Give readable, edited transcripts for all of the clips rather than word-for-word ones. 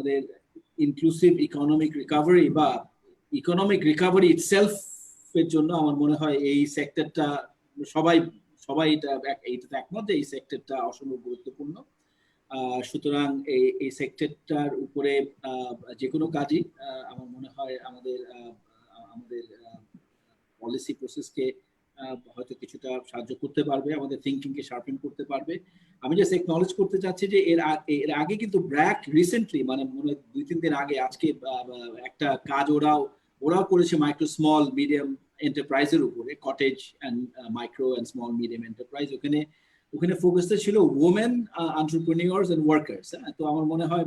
আমাদের inclusive economic recovery বা economic recovery itself এর জন্য আমার মনে হয় এই সেক্টরটা সবাই সবাই এইটাতে একমত যে এই সেক্টরটা অসম্ভব গুরুত্বপূর্ণ। সুতরাং এই সেক্টরটার উপরে যে কোনো কাজই আমার মনে হয় আমাদের আমাদের পলিসি প্রসেসকে হয়তো কিছুটা সাহায্য করতে পারবে, আমাদের থিঙ্কিংকে শার্পেন করতে পারবে। আমি জাস্ট একনলেজ করতে চাচ্ছি যে এর আগে কিন্তু ব্র্যাক রিসেন্টলি মানে মনে 2-3 দিন আগে আজকে একটা কাজ ওরাও করেছে মাইক্রো স্মল মিডিয়াম এন্টারপ্রাইজের উপরে, cottage and micro and small medium enterprise. ওখানে ফোকাসটা ছিল ওমেন এন্টারপ্রেনিউরস এন্ড ওয়ার্কার্স। তো আমার মনে হয়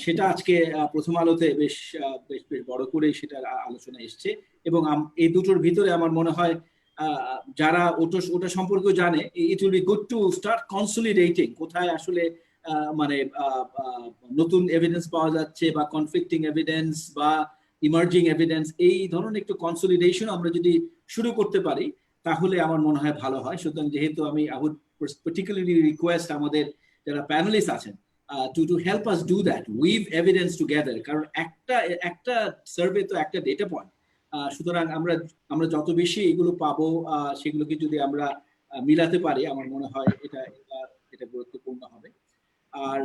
সেটা আজকে প্রথম আলোতে বেশ বড় করে সেটার আলোচনা এসছে, এবং এই দুটোর ভিতরে আমার মনে হয় যারা ওটা সম্পর্কে জানে, it will be good to start consolidating কোথায় আসলে মানে নতুন এভিডেন্স পাওয়া যাচ্ছে বা কনফ্লিক্টিং এভিডেন্স বা ইমার্জিং এভিডেন্স, এই ধরনের একটু কনসলিডেশন আমরা যদি শুরু করতে পারি তাহলে আমার মনে হয় ভালো হয়। সুতরাং যেহেতু আমি আই উড পার্টিকুলারলি রিকোয়েস্ট আমাদের যারা প্যানেলিস্ট আছেন to help us do that, weave evidence together, কারণ একটা সার্ভে তো একটা ডেটা পয়েন্ট। সুতরাং আমরা যত বেশি এগুলো পাবো সেগুলোকে যদি আমরা মিলাতে পারি আমার মনে হয় এটা গুরুত্বপূর্ণ হবে। আর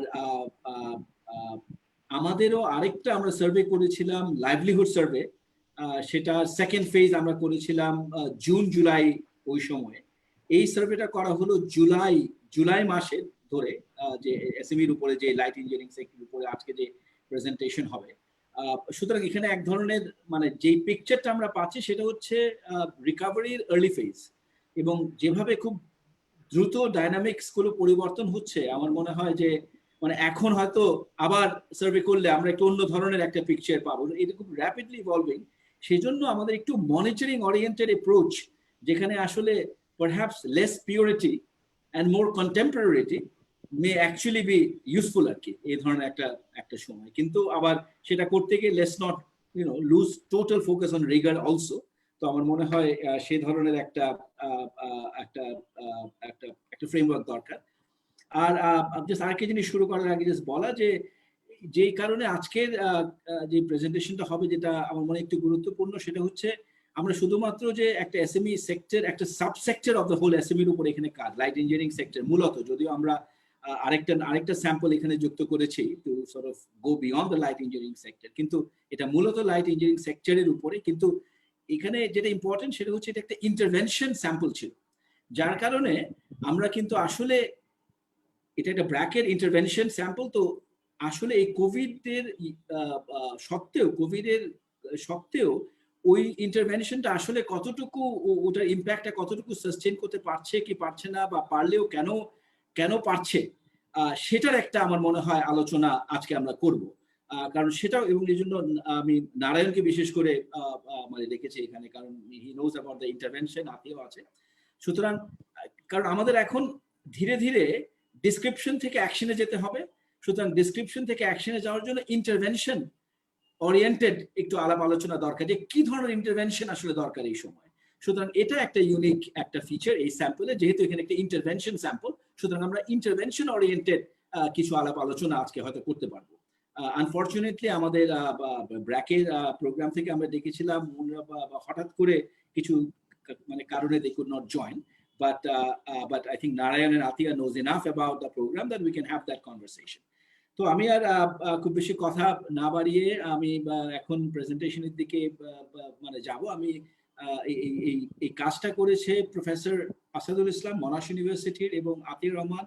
আমাদেরও আরেকটা আমরা সার্ভে করেছিলাম, লাইভলিহুড সার্ভে, সেটা সেকেন্ড ফেজ আমরা করেছিলাম জুন-জুলাই ওই সময়ে। এই সার্ভেটা করা হলো জুলাই মাসে ধরে, যে এসএমইর উপরে যে লাইট ইঞ্জিনিয়ারিং সেক্টরের উপরে আজকে যে প্রেজেন্টেশন হবে। সুতরাং এখানে এক ধরনের মানে যে পিকচারটা আমরা পাচ্ছি সেটা হচ্ছে রিকভারির আর্লি ফেজ, এবং যেভাবে খুব দ্রুত ডাইনামিক্স গুলো পরিবর্তন হচ্ছে আমার মনে হয় যে মানে এখন হয়তো আবার সার্ভে করলে আমরা একটু অন্য ধরনের একটা পিকচার পাবো। এটা খুব র্যাপিডলি ইভলভিং, সেই জন্য আমাদের একটু মনিটরিং ওরিয়েন্টেড অ্যাপ্রোচ, যেখানে আসলে perhaps less purity and more contemporaneity may actually be useful আর কি এই ধরনের একটা সময়। কিন্তু আবার সেটা করতে গিয়ে let's not lose total focus on Regard also. তো আমার মনে হয় সেই ধরনের একটা ফ্রেমওয়ার্ক দরকার। আর জাস্ট আরেকটা জিনিস শুরু করার আগে জাস্ট বলা যে যেই কারণে আজকের যে প্রেজেন্টেশনটা হবে যেটা আমার মনে একটু গুরুত্বপূর্ণ, সেটা হচ্ছে আমরা শুধুমাত্র যে একটা এসএমই সেক্টর, একটা সাবসেক্টর অফ দ্য হোল এসএমইর উপর এখানে কাজ, লাইট ইঞ্জিনিয়ারিং সেক্টর মূলত, যদিও আমরা আরেকটা স্যাম্পল এখানে যুক্ত করেছি two sort of go beyond the light engineering sector, কিন্তু এটা মূলত লাইট ইঞ্জিনিয়ারিং সেক্টরের উপরে। কিন্তু এখানে যেটা ইম্পর্টেন্ট সেটা হচ্ছে এটা একটা ইন্টারভেনশন স্যাম্পল ছিল, যার কারণে আমরা কিন্তু আসলে এটা একটা ব্র্যাকের ইন্টারভেনশন স্যাম্পল। তো আসলে এই কোভিডের সত্ত্বেও ওই ইন্টারভেনশনটা আসলে কতটুকু, ওটার ইম্প্যাক্টটা কতটুকু সাস্টেইন করতে পারছে কি পারছে না, বা পারলেও কেন পারছে, সেটার একটা আমার মনে হয় আলোচনা আজকে আমরা করব। কারণ সেটাও, এবং এই জন্য আমি নারায়ণকে বিশেষ করে মানে রেখেছি এখানে, কারণ he knows about the intervention, আতিও আছে। সুতরাং কারণ আমাদের এখন ধীরে ধীরে ডিসক্রিপশন থেকে অ্যাকশনে যেতে হবে। সুতরাং ডিসক্রিপশন থেকে অ্যাকশনে যাওয়ার জন্য ইন্টারভেনশন ওরিয়েন্টেড একটু আলাপ আলোচনা দরকার, যে কি ধরনের ইন্টারভেনশন আসলে দরকার এই সময়। সুতরাং এটা একটা ইউনিক একটা ফিচার এই স্যাম্পলে, যেহেতু এখানে একটা ইন্টারভেনশন স্যাম্পল, সুতরাং আমরা ইন্টারভেনশন ওরিয়েন্টেড কিছু আলাপ আলোচনা আজকে হয়তো করতে পারবো। আনফরচুনেটলি আমাদের ব্র্যাকের প্রোগ্রাম থেকে আমরা দেখেছিলাম হঠাৎ করে কিছু মানে কারণে they could not join, but I think Narayan and Atiya knows enough about the program that we can have that conversation. তো আমি আর খুব বেশি কথা না বাড়িয়ে আমি এখন প্রেজেন্টেশনের দিকে মানে যাব। আমি এই কাজটা করেছে প্রফেসর আসাদুল ইসলাম মোনাশ ইউনিভার্সিটির, এবং আতিয়া রহমান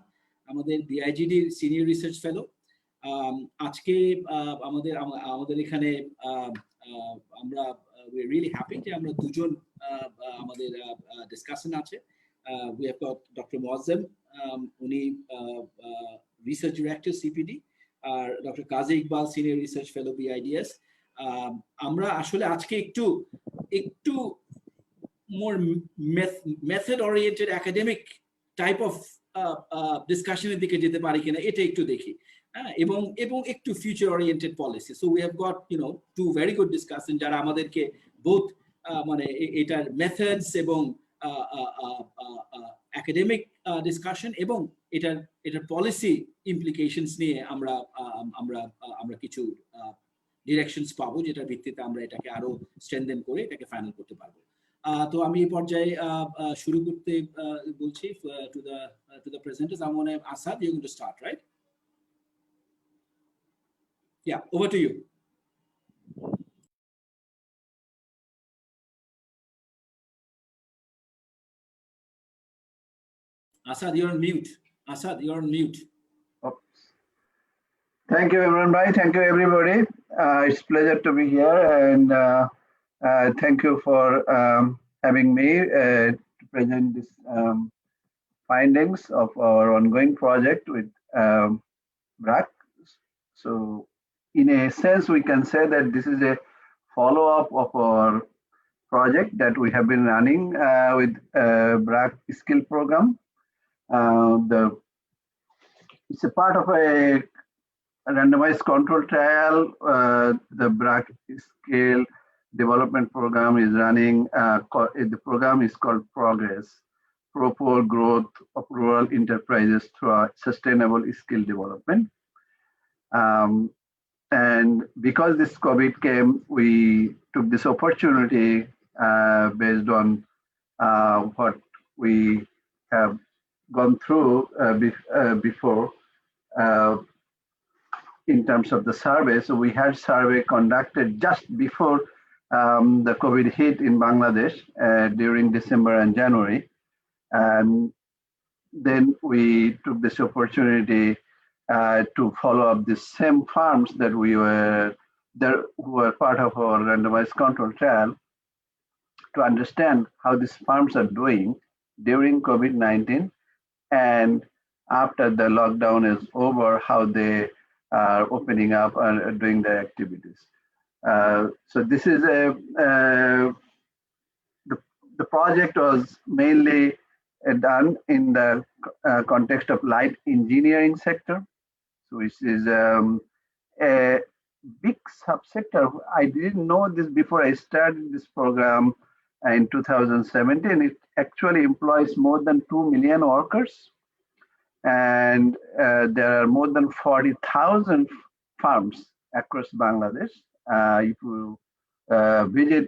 আমাদের বিআইজিডির সিনিয়র রিসার্চ ফেলো। আজকে আমাদের এখানে আমরা রিয়েলি হ্যাপি যে আমরা দুজন আমাদের ডিসকাশন আছে। we have got Dr. Muazzam, উনি রিসার্চ ডিরেক্টর সিপিডি, আর doctor Kazi Iqbal senior research fellow BIDS. আমরা আসলে আজকে একটু more method oriented academic type of ডিসকাশনের দিকে যেতে পারি কিনা এটা একটু দেখি, এবং একটু future oriented policy. So we have got two very good discussion, যারা আমাদেরকে বোথ মানে এটার মেথডস এবং একাডেমিক ডিসকাশন এবং এটার পলিসি ইমপ্লিকেশনস নিয়ে আমরা কিছু ডিরেকশনস পাবো, যেটার ভিত্তিতে আমরা এটাকে আরো স্ট্রেনথেন করে এটাকে ফাইনাল করতে পারবো। তো আমি এই পর্যায়ে শুরু করতে বলছি to the presenters. I want to Asad, you're going to start, right? Yeah, over to you. Asad, you're on mute. Asad, you're on mute. Oops. Thank you, everyone. Bye. Thank you, everybody. It's a pleasure to be here, and thank you for having me to present this findings of our ongoing project with Brac. So, in a sense, we can say that this is a follow-up of our project that we have been running with Brac skill program. It's a part of a randomized control trial. The Brac skill development program is running. The program is called Progress, Propel Growth of Rural Enterprises through Sustainable Skill Development. And because this COVID came, we took this opportunity based on what we have gone through before in terms of the survey. So we had survey conducted just before the COVID hit in Bangladesh during December and January. And then we took this opportunity to follow up the same farms that we were there, who were part of our randomized control trial, to understand how these farms are doing during COVID-19, and after the lockdown is over, how they are opening up and doing their activities. So this is the project was mainly done in the context of light engineering sector, which is a big subsector. I didn't know this before I started this program in 2017. It actually employs more than 2 million workers, and there are more than 40,000 farms across Bangladesh. If you visit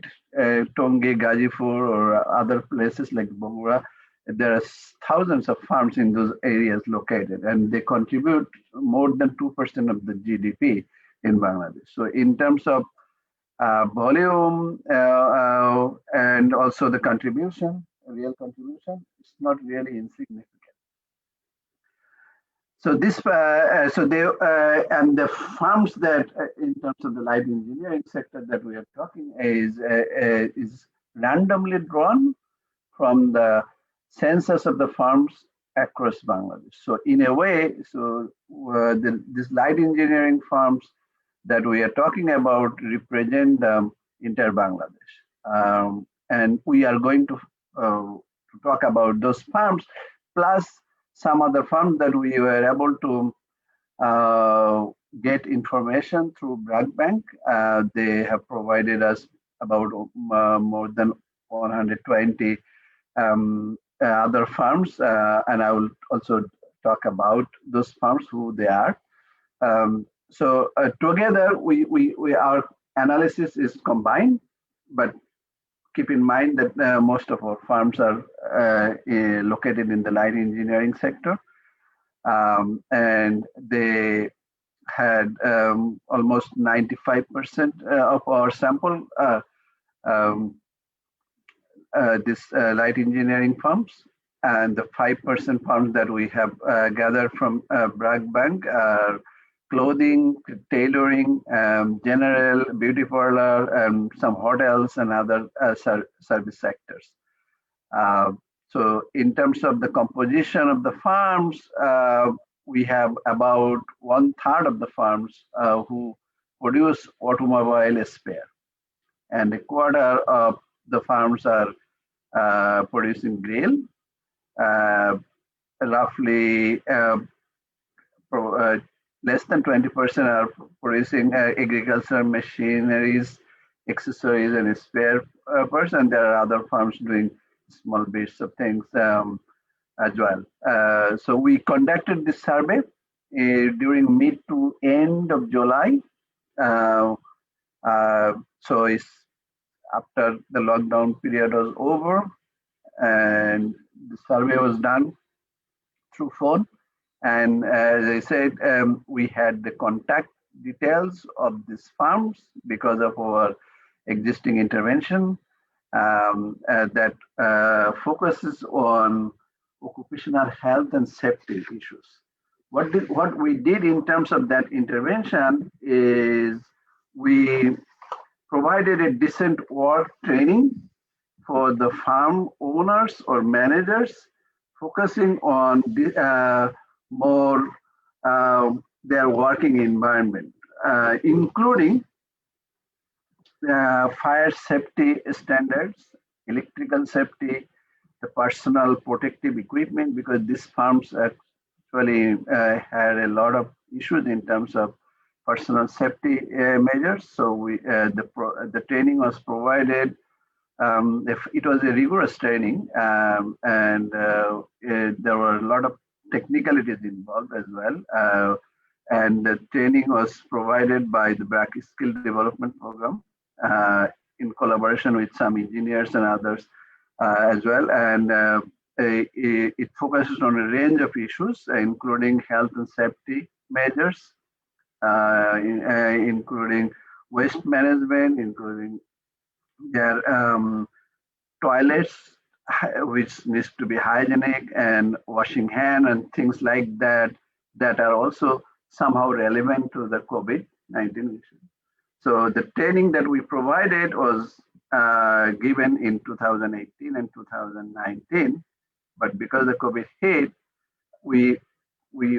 Tonge, Gazipur, or other places like Bogura, there are thousands of farms in those areas located, and they contribute more than 2% of the GDP in Bangladesh. So in terms of volume and also the contribution, real contribution, it's not really insignificant. So this, and the farms that, in terms of the light engineering sector that we are talking, is randomly drawn from the census of the farms across Bangladesh. So in a way, these light engineering farms that we are talking about represent the entire Bangladesh, and we are going to talk about those farms plus some other farms that we were able to get information through Brac Bank. They have provided us about more than 120 other farms, and I will also talk about those farms, who they are. So together, our analysis is combined, but keep in mind that most of our farms are located in the light engineering sector, and they had almost 95% of our sample this light engineering farms, and the 5% farms that we have gathered from Brac Bank are clothing, tailoring, general, beauty parlor, and some hotels and other service sectors. So in terms of the composition of the farms, we have about 1/3 of the farms who produce automobile spare, and 1/4 of the farms are producing grill. Roughly less than 20% are producing agricultural machineries, accessories, and spare parts, and there are other farms doing small bits of things as well. So we conducted this survey during mid to end of July. So it's after the lockdown period was over, and the survey was done through phone. And as I said, we had the contact details of these farms because of our existing intervention that focuses on occupational health and safety issues. What we did in terms of that intervention is we provided a decent work training for the farm owners or managers, focusing on more their working environment, including fire safety standards, electrical safety, the personal protective equipment, because these farms actually had a lot of issues in terms of personal safety measures. So the training was provided. It was a rigorous training, and there were a lot of technicalities involved as well. And the training was provided by the Brac Skill Development Program in collaboration with some engineers and others as well. And it focuses on a range of issues, including health and safety measures, including waste management, including their toilets, which needs to be hygienic, and washing hand and things like that, that are also somehow relevant to the COVID-19 issue. So the training that we provided was given in 2018 and 2019, but because the COVID hit, we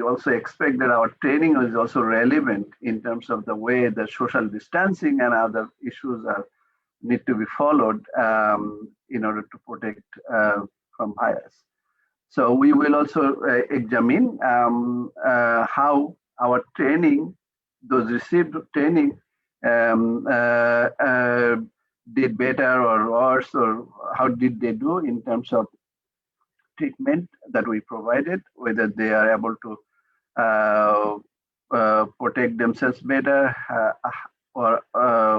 also expect that our training is also relevant in terms of the way the social distancing and other issues need to be followed in order to protect from virus. So we will also examine how our training, those received training, did better or worse, or how did they do in terms of treatment that we provided, whether they are able to protect themselves better, or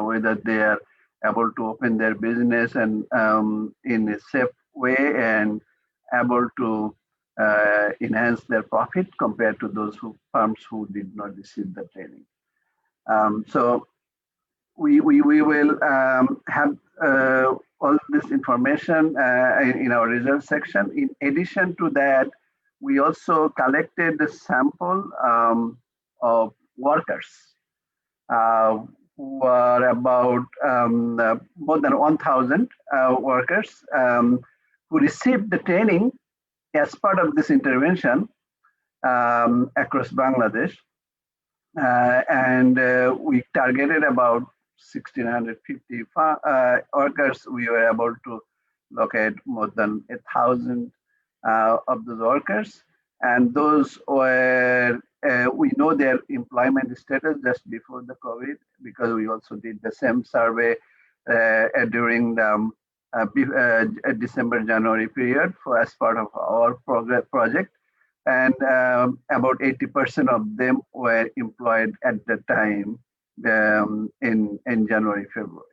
whether they are able to open their business and in a safe way and able to enhance their profit compared to those farms who did not receive the training. So we will have all this information in our results section. In addition to that, we also collected the sample of workers who are about more than 1,000 workers who received the training as part of this intervention across Bangladesh. And we targeted about 1,650 workers. We were able to locate more than 1,000 of those workers. And those were, we know their employment status just before the COVID, because we also did the same survey during the December-January period as part of our project. And about 80% of them were employed at the time in January, February.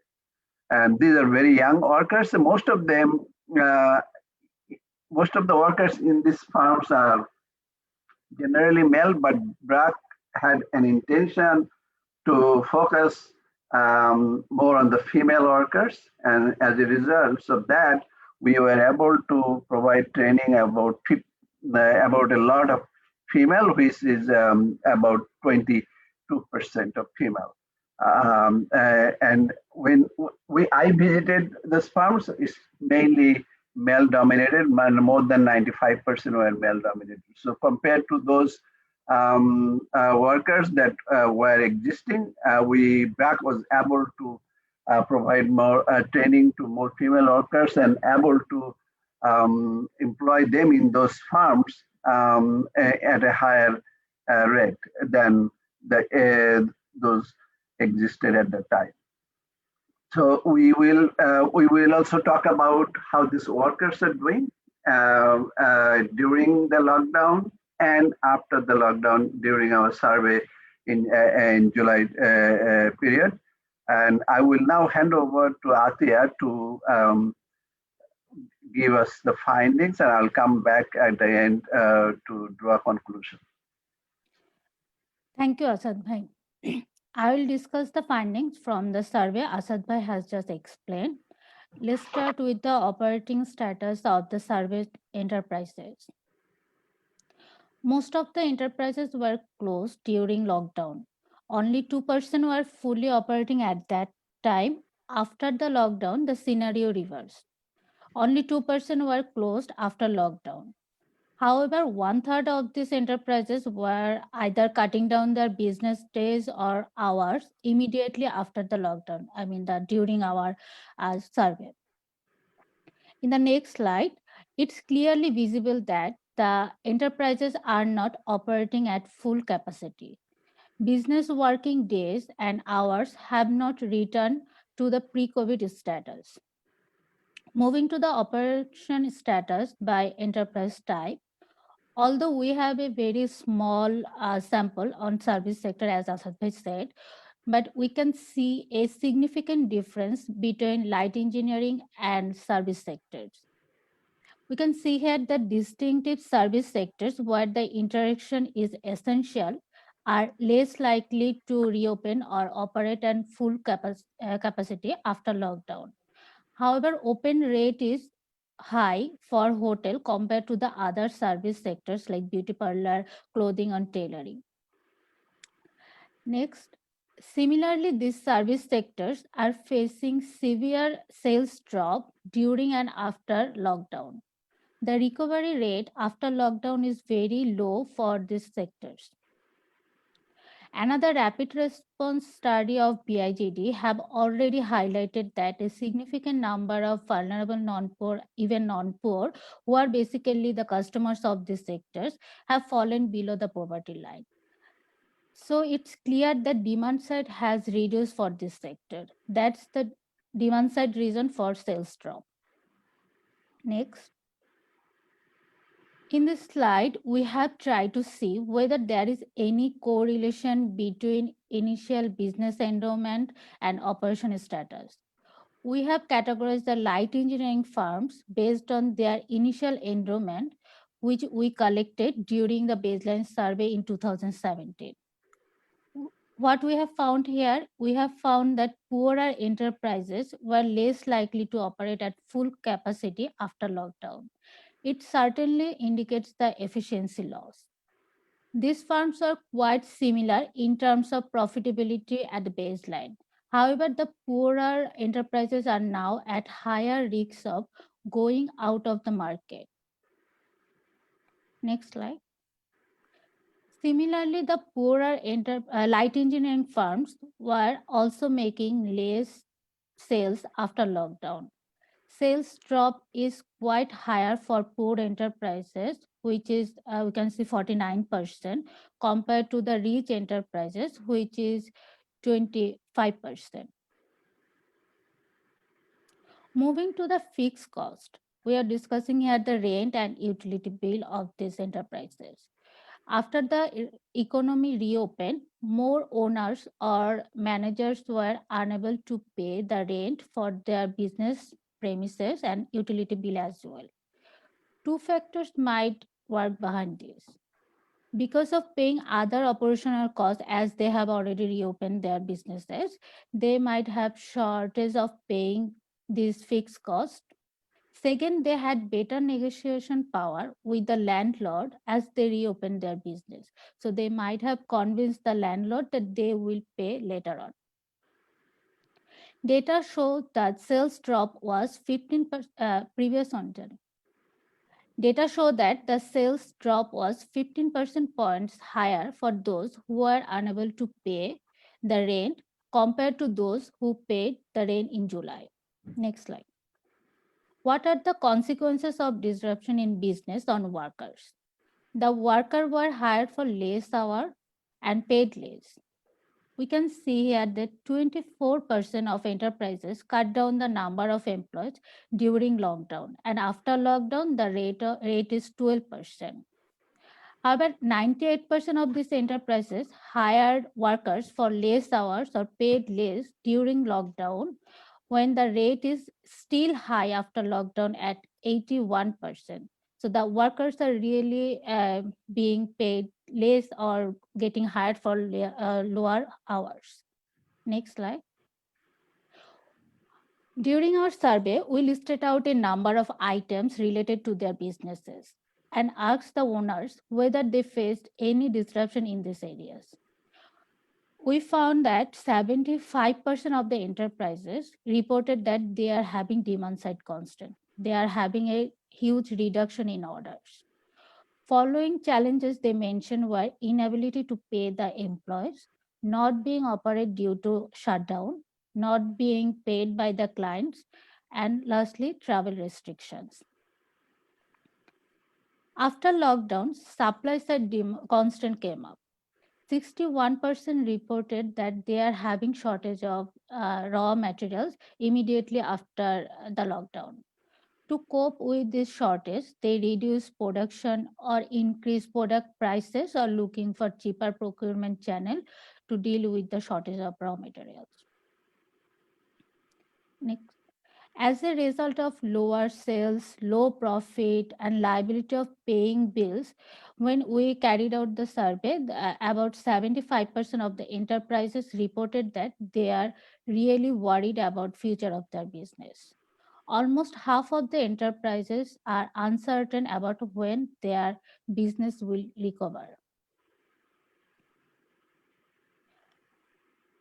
And these are very young workers. Most of them, most of the workers in these farms are generally male, but Brac had an intention to focus more on the female workers. And as a result of that, we were able to provide training about a lot of female, which is about 22% of female. And when I visited these farms, it's mainly male dominated, more than 95% were male dominated. So compared to those workers that were existing, Brac was able to provide more training to more female workers and able to employ them in those farms at a higher rate than those existed at the time. So we will also talk about how these workers are doing during the lockdown and after the lockdown during our survey in July period. And I will now hand over to Atiya to give us the findings, and I'll come back at the end to draw a conclusion. Thank you, Asad Bhai. I will discuss the findings from the survey Asad Bhai has just explained. Let's start with the operating status of the surveyed enterprises. Most of the enterprises were closed during lockdown. Only 2% were fully operating at that time. After the lockdown, the scenario reversed. Only 2% were closed after lockdown. However, one third of these enterprises were either cutting down their business days or hours immediately after the lockdown. I mean, during our survey. In the next slide, it's clearly visible that the enterprises are not operating at full capacity. Business working days and hours have not returned to the pre COVID status. Moving to the operation status by enterprise type, although we have a very small sample on service sector, as Asad Bhai said, but we can see a significant difference between light engineering and service sectors. We can see here that distinctive service sectors where the interaction is essential are less likely to reopen or operate at full capacity after lockdown. However, open rate is high for hotel compared to the other service sectors like beauty parlor, clothing and tailoring. Next, similarly, these service sectors are facing severe sales drop during and after lockdown. The recovery rate after lockdown is very low for these sectors. Another rapid response study of BIGD have already highlighted that a significant number of vulnerable non-poor, even non-poor, who are basically the customers of these sectors, have fallen below the poverty line. So it's clear that demand side has reduced for this sector. That's the demand side reason for sales drop. Next. In this slide, we have tried to see whether there is any correlation between initial business enrollment and operation status. We have categorized the light engineering firms based on their initial enrollment, which we collected during the baseline survey in 2017. What we have found here, we have found that poorer enterprises were less likely to operate at full capacity after lockdown. It certainly indicates the efficiency loss. These firms are quite similar in terms of profitability at the baseline. However, the poorer enterprises are now at higher risks of going out of the market. Next slide. Similarly, the poorer light engineering firms were also making less sales after lockdown. Sales drop is quite higher for poor enterprises, which is we can see 49% compared to the rich enterprises, which is 25%. Moving to the fixed cost, we are discussing here the rent and utility bill of these enterprises. After the economy reopened, more owners or managers were unable to pay the rent for their business premises and utility bill as well. Two factors might work behind this. Because of paying other operational costs as they have already reopened their businesses, they might have shortage of paying these fixed costs. Second, they had better negotiation power with the landlord as they reopened their business. So they might have convinced the landlord that they will pay later on. Data show that sales drop was 15% previous on. Data show that the sales drop was 15% points higher for those who were unable to pay the rent compared to those who paid the rent in July. Next slide. What are the consequences of disruption in business on workers? The workers were hired for less hours and paid less. we can see here that 24% of enterprises cut down the number of employees during lockdown, and after lockdown, the rate is 12%. However, 98% of these enterprises hired workers for less hours or paid less during lockdown, when the rate is still high after lockdown at 81%. So the workers are really being paid less or getting hired for lower hours. Next slide. During our survey, we listed out a number of items related to their businesses and asked the owners whether they faced any disruption in these areas. We found that 75% of the enterprises reported that they are having demand side constant. They are having a huge reduction in orders. Following challenges they mentioned were inability to pay the employees, not being operated due to shutdown, not being paid by the clients, and lastly, travel restrictions. After lockdown, supply side constant came up. 61% reported that they are having shortage of raw materials immediately after the lockdown. To cope with this shortage, they reduce production or increase product prices or looking for cheaper procurement channel to deal with the shortage of raw materials. Next. As a result of lower sales, low profit, and liability of paying bills, when we carried out the survey, about 75% of the enterprises reported that they are really worried about future of their business. Almost half of the enterprises are uncertain about when their business will recover.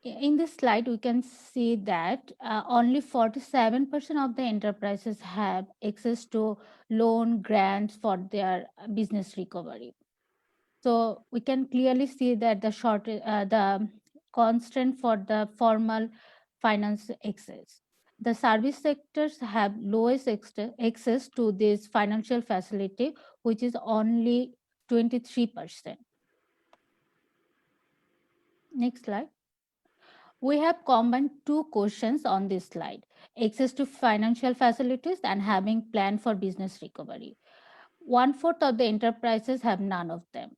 In this slide, we can see that only 47% of the enterprises have access to loan grants for their business recovery. So we can clearly see that the constant for the formal finance access. The service sectors have lowest access to this financial facility, which is only 23%. Next slide. We have combined two questions on this slide: access to financial facilities and having plan for business recovery. 1/4 of the enterprises have none of them.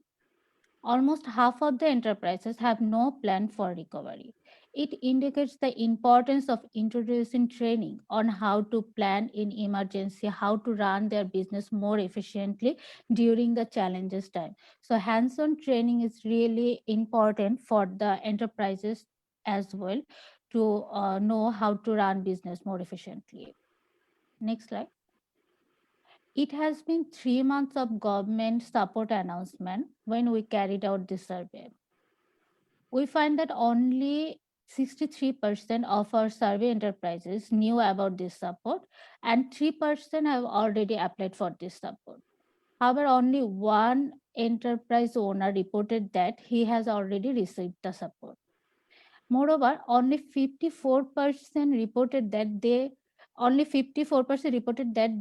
Almost half of the enterprises have no plan for recovery. It indicates the importance of introducing training on how to plan in emergency, how to run their business more efficiently during the challenges time. So hands-on training is really important for the enterprises as well to know how to run business more efficiently. Next slide. It has been 3 months of government support announcement when we carried out this survey. We find that only 63% of our survey enterprises knew about this support, and 3% have already applied for this support. However, only one enterprise owner reported that he has already received the support. Moreover, only 54% reported that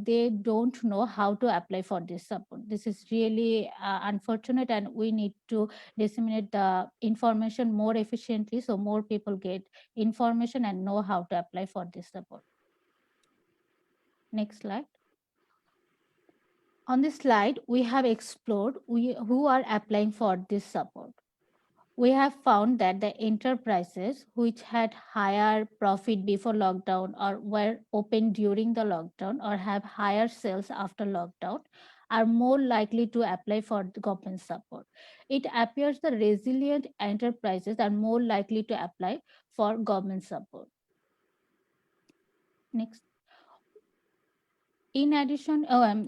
they don't know how to apply for this support. This is really unfortunate, and we need to disseminate the information more efficiently so more people get information and know how to apply for this support. Next slide. On this slide, we have explored who are applying for this support. We have found that the enterprises which had higher profit before lockdown or were open during the lockdown or have higher sales after lockdown are more likely to apply for the government support. It appears the resilient enterprises are more likely to apply for government support. Next. In addition,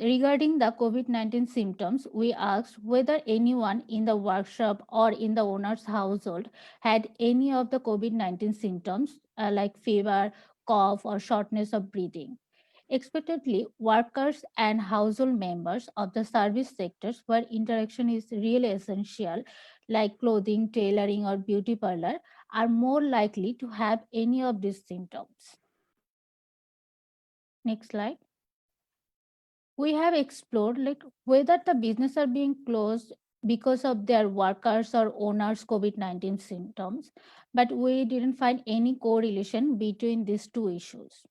regarding the COVID-19 symptoms, we asked whether anyone in the workshop or in the owner's household had any of the COVID-19 symptoms like fever, cough, or shortness of breathing. Expectedly, workers and household members of the service sectors where interaction is really essential, like clothing, tailoring, or beauty parlor, are more likely to have any of these symptoms. Next slide. We have explored whether the business are being closed because of their workers or owners' COVID-19 symptoms, but we didn't find any correlation between these two issues.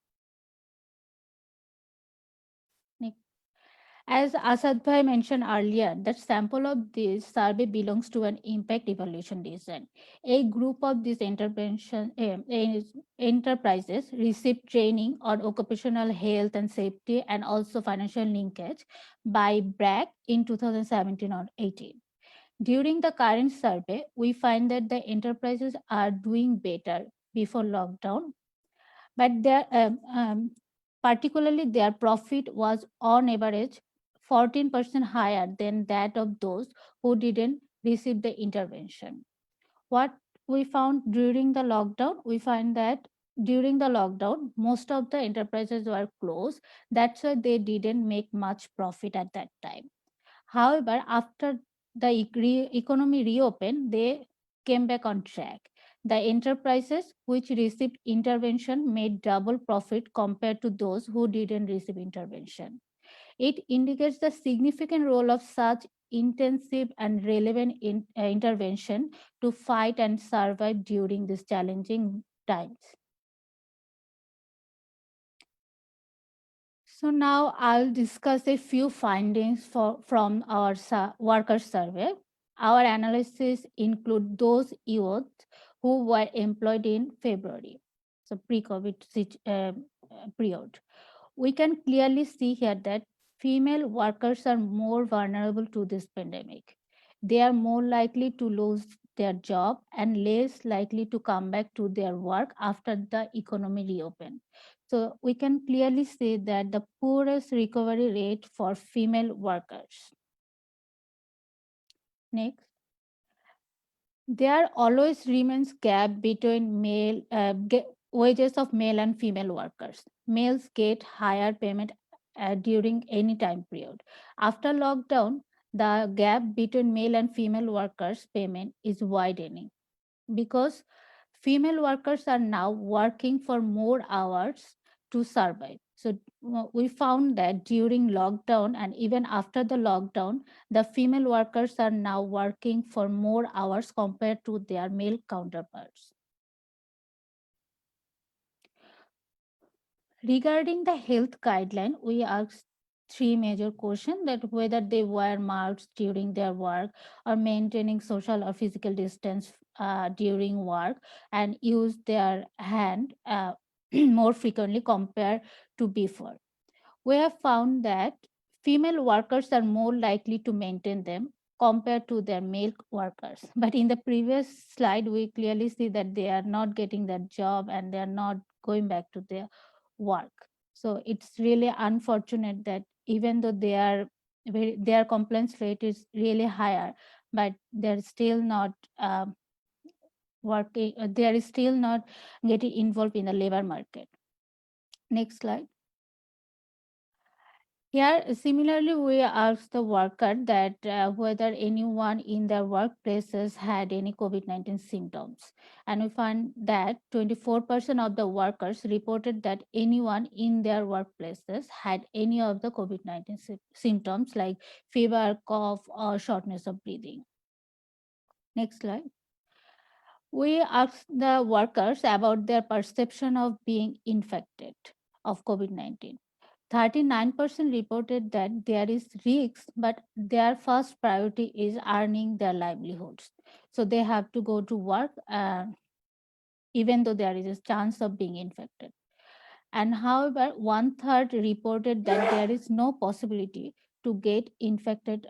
As Asad Bhai mentioned earlier, the sample of this survey belongs to an impact evaluation design. A group of these enterprises received training on occupational health and safety and also financial linkage by Brac in 2017 or 18. During the current survey, we find that the enterprises are doing better before lockdown, but particularly their profit was on average 14% higher than that of those who didn't receive the intervention. What we found during the lockdown, we find that during the lockdown, most of the enterprises were closed. That's why they didn't make much profit at that time. However, after the economy reopened, they came back on track. The enterprises which received intervention made double profit compared to those who didn't receive intervention. It indicates the significant role of such intensive and relevant intervention to fight and survive during these challenging times. So now I'll discuss a few findings from our worker survey. Our analysis include those youth who were employed in February, so pre-COVID period. We can clearly see here that female workers are more vulnerable to this pandemic. They are more likely to lose their job and less likely to come back to their work after the economy reopen. So we can clearly see that the poorest recovery rate for female workers. Next. There always remains gap between wages of male and female workers. Males get higher payment during any time period. After lockdown, the gap between male and female workers' payment is widening because female workers are now working for more hours to survive. So we found that during lockdown and even after the lockdown, the female workers are now working for more hours compared to their male counterparts. Regarding the health guideline, we asked three major questions: that whether they wear masks during their work or maintaining social or physical distance during work and use their hand more frequently compared to before. We have found that female workers are more likely to maintain them compared to their male workers. But in the previous slide, we clearly see that they are not getting that job and they are not going back to their work. So it's really unfortunate that even though their complaints rate is really higher, but they're still not working. They are still not getting involved in the labor market. Next slide. Here, similarly, we asked the worker that whether anyone in their workplaces had any COVID-19 symptoms. And we found that 24% of the workers reported that anyone in their workplaces had any of the COVID-19 symptoms like fever, cough, or shortness of breathing. Next slide. We asked the workers about their perception of being infected of COVID-19. 39% reported that there is risk, but their first priority is earning their livelihoods. So they have to go to work even though there is a chance of being infected. And however, 1/3 reported that there is no possibility to get infected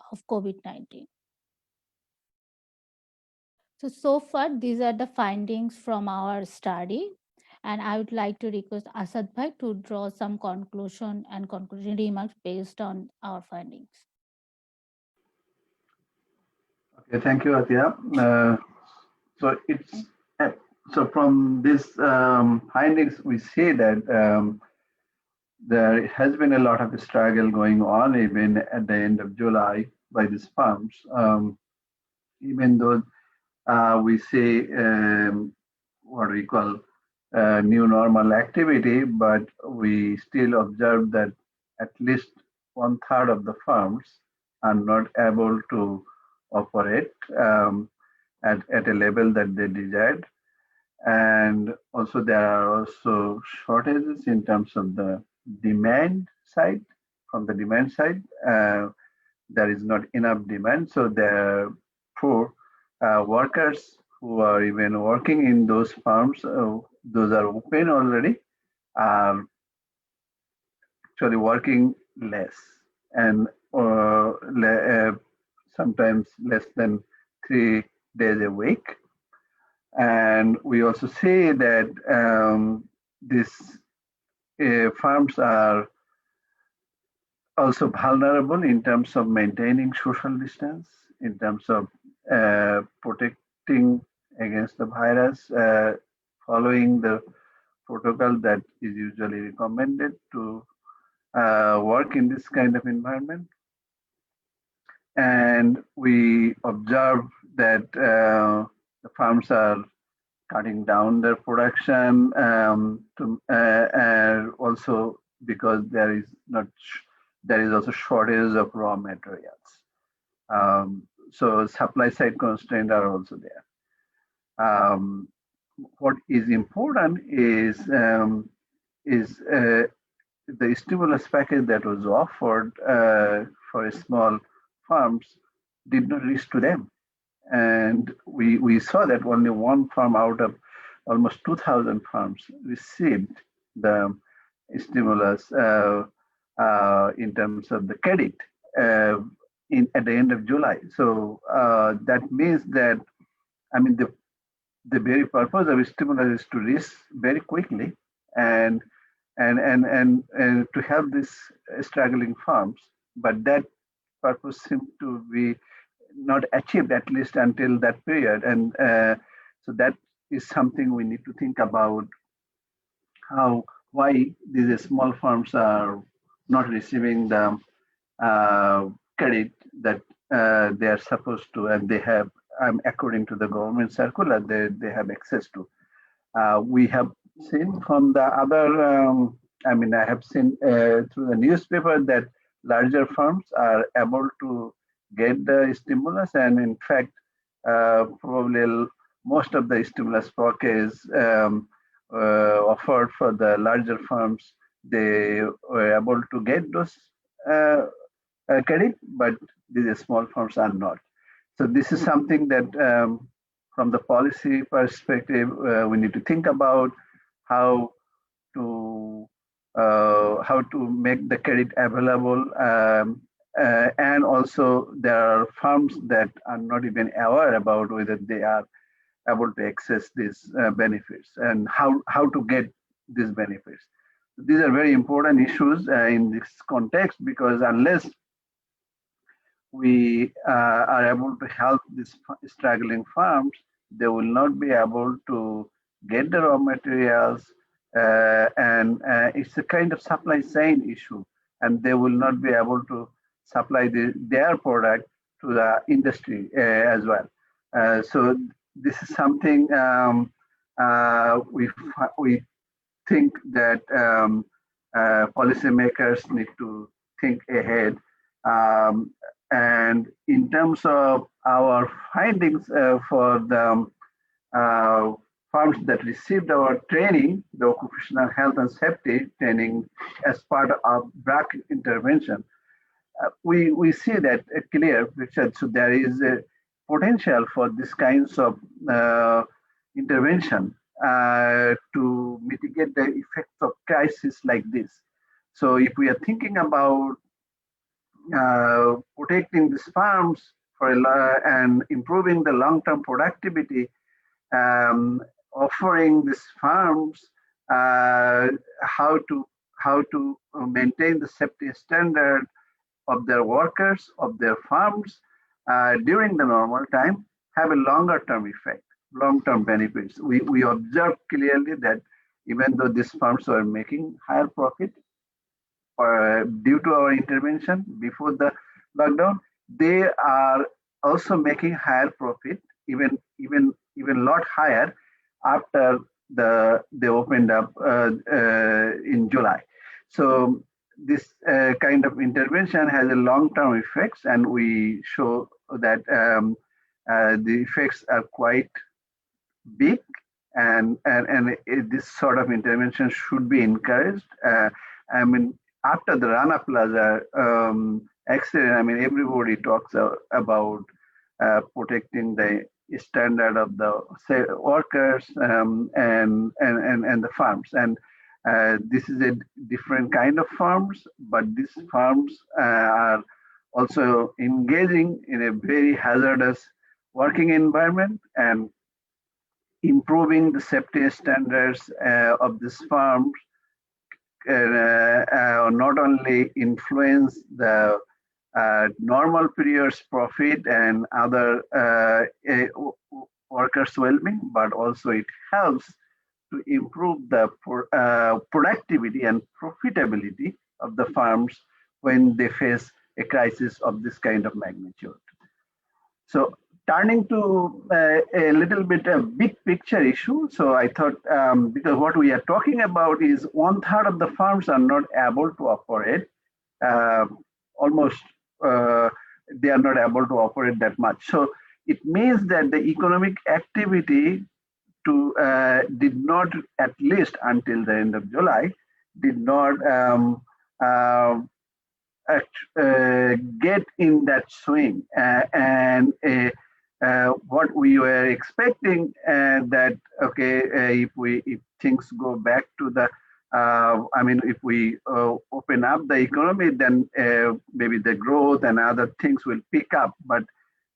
of COVID-19. So far, these are the findings from our study. And I would like to request Asad Bhai to draw some conclusion and conclusion remarks based on our findings. Okay, thank you, Atiya. So from these findings, we see that there has been a lot of struggle going on even at the end of July by these firms. Even though we see what we call new normal activity, but we still observe that at least 1/3 of the firms are not able to operate at a level that they desired. And also there are also shortages in terms of the demand side. From the demand side, there is not enough demand. So therefore, workers who are even working in those farms, those are open already, are actually working less and sometimes less than 3 days a week. And we also see that these farms are also vulnerable in terms of maintaining social distance, in terms of protecting against the virus, following the protocol that is usually recommended to work in this kind of environment. And we observe that the farms are cutting down their production also because there is also shortage of raw materials. So supply side constraints are also there. What is important is the stimulus package that was offered for small farms did not reach to them. And we saw that only one farm out of almost 2,000 farms received the stimulus in terms of the credit at the end of July. So that means that, I mean, the very purpose of stimulus is to reach very quickly and to help these struggling farms, but that purpose seems to be not achieved, at least until that period. And so that is something we need to think about, why these small farms are not receiving the credit that they are supposed to, and they have, according to the government circular, they have access to. We have seen from the other, I have seen through the newspaper that larger firms are able to get the stimulus, and in fact, probably most of the stimulus package offered for the larger firms, they were able to get those credit, but these small firms are not. So this is something that, from the policy perspective, we need to think about how to make the credit available. And also there are firms that are not even aware about whether they are able to access these benefits and how to get these benefits. These are very important issues in this context, because unless we are able to help these struggling farms, they will not be able to get the raw materials, and it's a kind of supply chain issue, and they will not be able to supply their product to the industry as well. So this is something we think that policymakers need to think ahead. And in terms of our findings for the farms that received our training, the occupational health and safety training as part of Brac intervention, we see that a clear picture. So there is a potential for this kinds of intervention to mitigate the effects of crisis like this. So if we are thinking about protecting these farms and improving the long-term productivity, offering these farms how to maintain the safety standard of their workers, of their farms during the normal time, have a longer-term effect, long-term benefits. We observe clearly that even though these farms are making higher profit due to our intervention before the lockdown, they are also making higher profit, even a lot higher after they opened up in July. So this kind of intervention has a long-term effects, and we show that the effects are quite big, and this sort of intervention should be encouraged. I mean, after the Rana Plaza accident, I mean, everybody talks about protecting the standard of the workers and the farms. And this is a different kind of farms, but these farms are also engaging in a very hazardous working environment, and improving the safety standards of these farms not only influence the normal periods profit and other workers' well-being, but also it helps to improve the productivity and profitability of the farms when they face a crisis of this kind of magnitude. So turning to a little bit a big picture issue. So I thought, because what we are talking about is 1/3 of the farms are not able to operate, almost they are not able to operate that much. So it means that the economic activity did not, at least until the end of July, did not get in that swing. And what we were expecting that, okay, if things go back to the, I mean, if we open up the economy, then maybe the growth and other things will pick up. But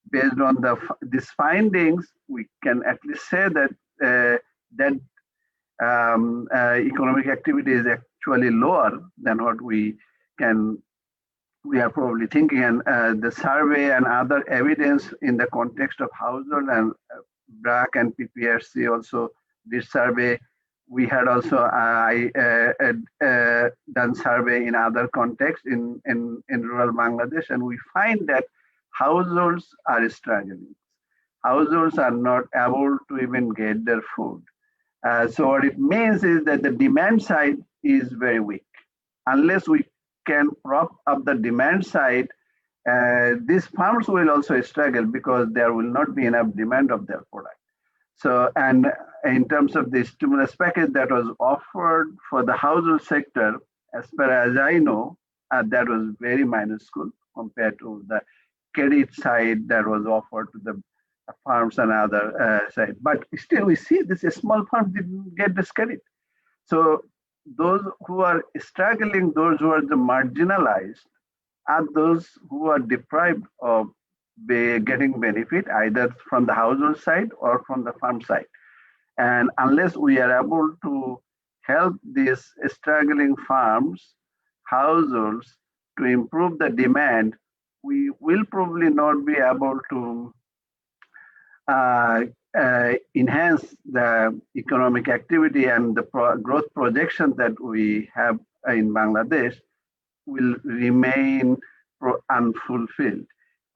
based on these findings, we can at least say that economic activity is actually lower than what we are probably thinking. And the survey and other evidence in the context of household, and Brac and PPRC also this survey. We had also done survey in other contexts in rural Bangladesh, and we find that households are struggling. Households are not able to even get their food. So what it means is that the demand side is very weak. Unless we can prop up the demand side, these farms will also struggle because there will not be enough demand of their product. So, and in terms of the stimulus package that was offered for the household sector, as far as I know, that was very minuscule compared to the credit side that was offered to the farms and other side. But still, we see this small farm didn't get this credit. So those who are struggling, those who are the marginalized, are those who are deprived of getting benefit either from the household side or from the farm side. And unless we are able to help these struggling farms, households to improve the demand, we will probably not be able to enhance the economic activity, and the growth projections that we have in Bangladesh will remain unfulfilled.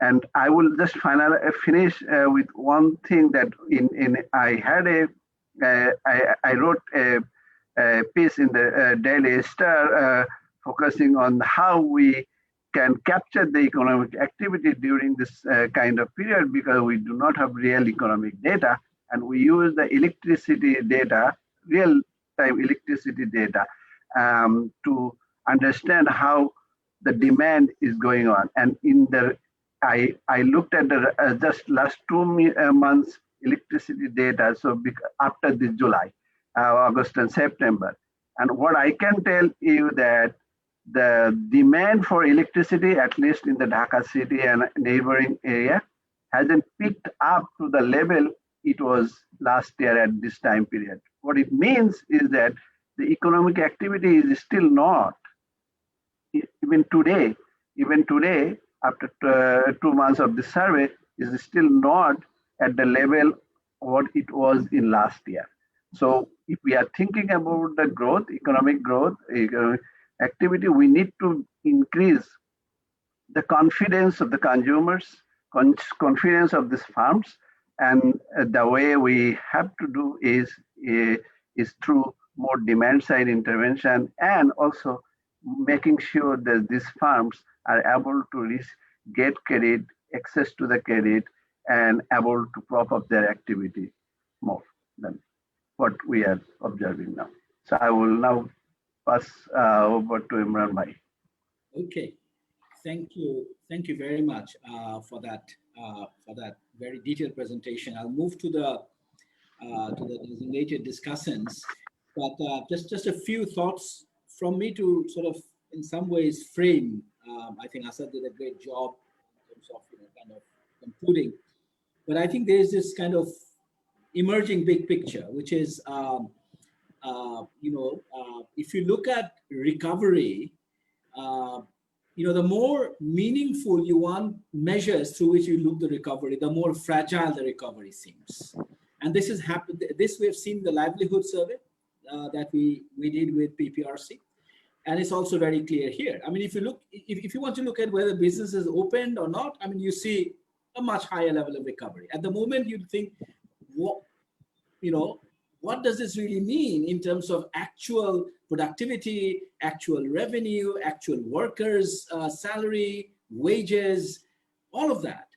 And I will just finally finish with one thing that I wrote a piece in the Daily Star focusing on how we can capture the economic activity during this kind of period, because we do not have real economic data, and we use the electricity data, real-time electricity data, to understand how the demand is going on. And I looked at the just last 2 months electricity data, so after this July, August and September. And what I can tell you that the demand for electricity, at least in the Dhaka city and neighboring area, hasn't picked up to the level it was last year at this time period. What it means is that the economic activity is still not, even today, after 2 months of the survey, is still not at the level what it was in last year. So if we are thinking about the growth, economic growth, economic activity, we need to increase the confidence of the consumers, confidence of these farms, and the way we have to do is through more demand side intervention, and also making sure that these farms are able to get credit access to the credit and able to prop up their activity more than what we are observing now. So I will now pass over to Imran Bhai. Okay, thank you very much for that very detailed presentation. I'll move to the designated discussants, but just a few thoughts from me to sort of in some ways frame. I think Asad did a great job in terms of kind of concluding, but I think there's this kind of emerging big picture, which is if you look at recovery, the more meaningful you want measures through which you look the recovery, the more fragile the recovery seems. And this has happened. This we have seen the livelihood survey that we did with PPRC, and it's also very clear here. I mean, if you want to look at whether business is opened or not, I mean, you see a much higher level of recovery. At the moment, you think, what does this really mean in terms of actual productivity, actual revenue, actual workers' salary, wages, all of that?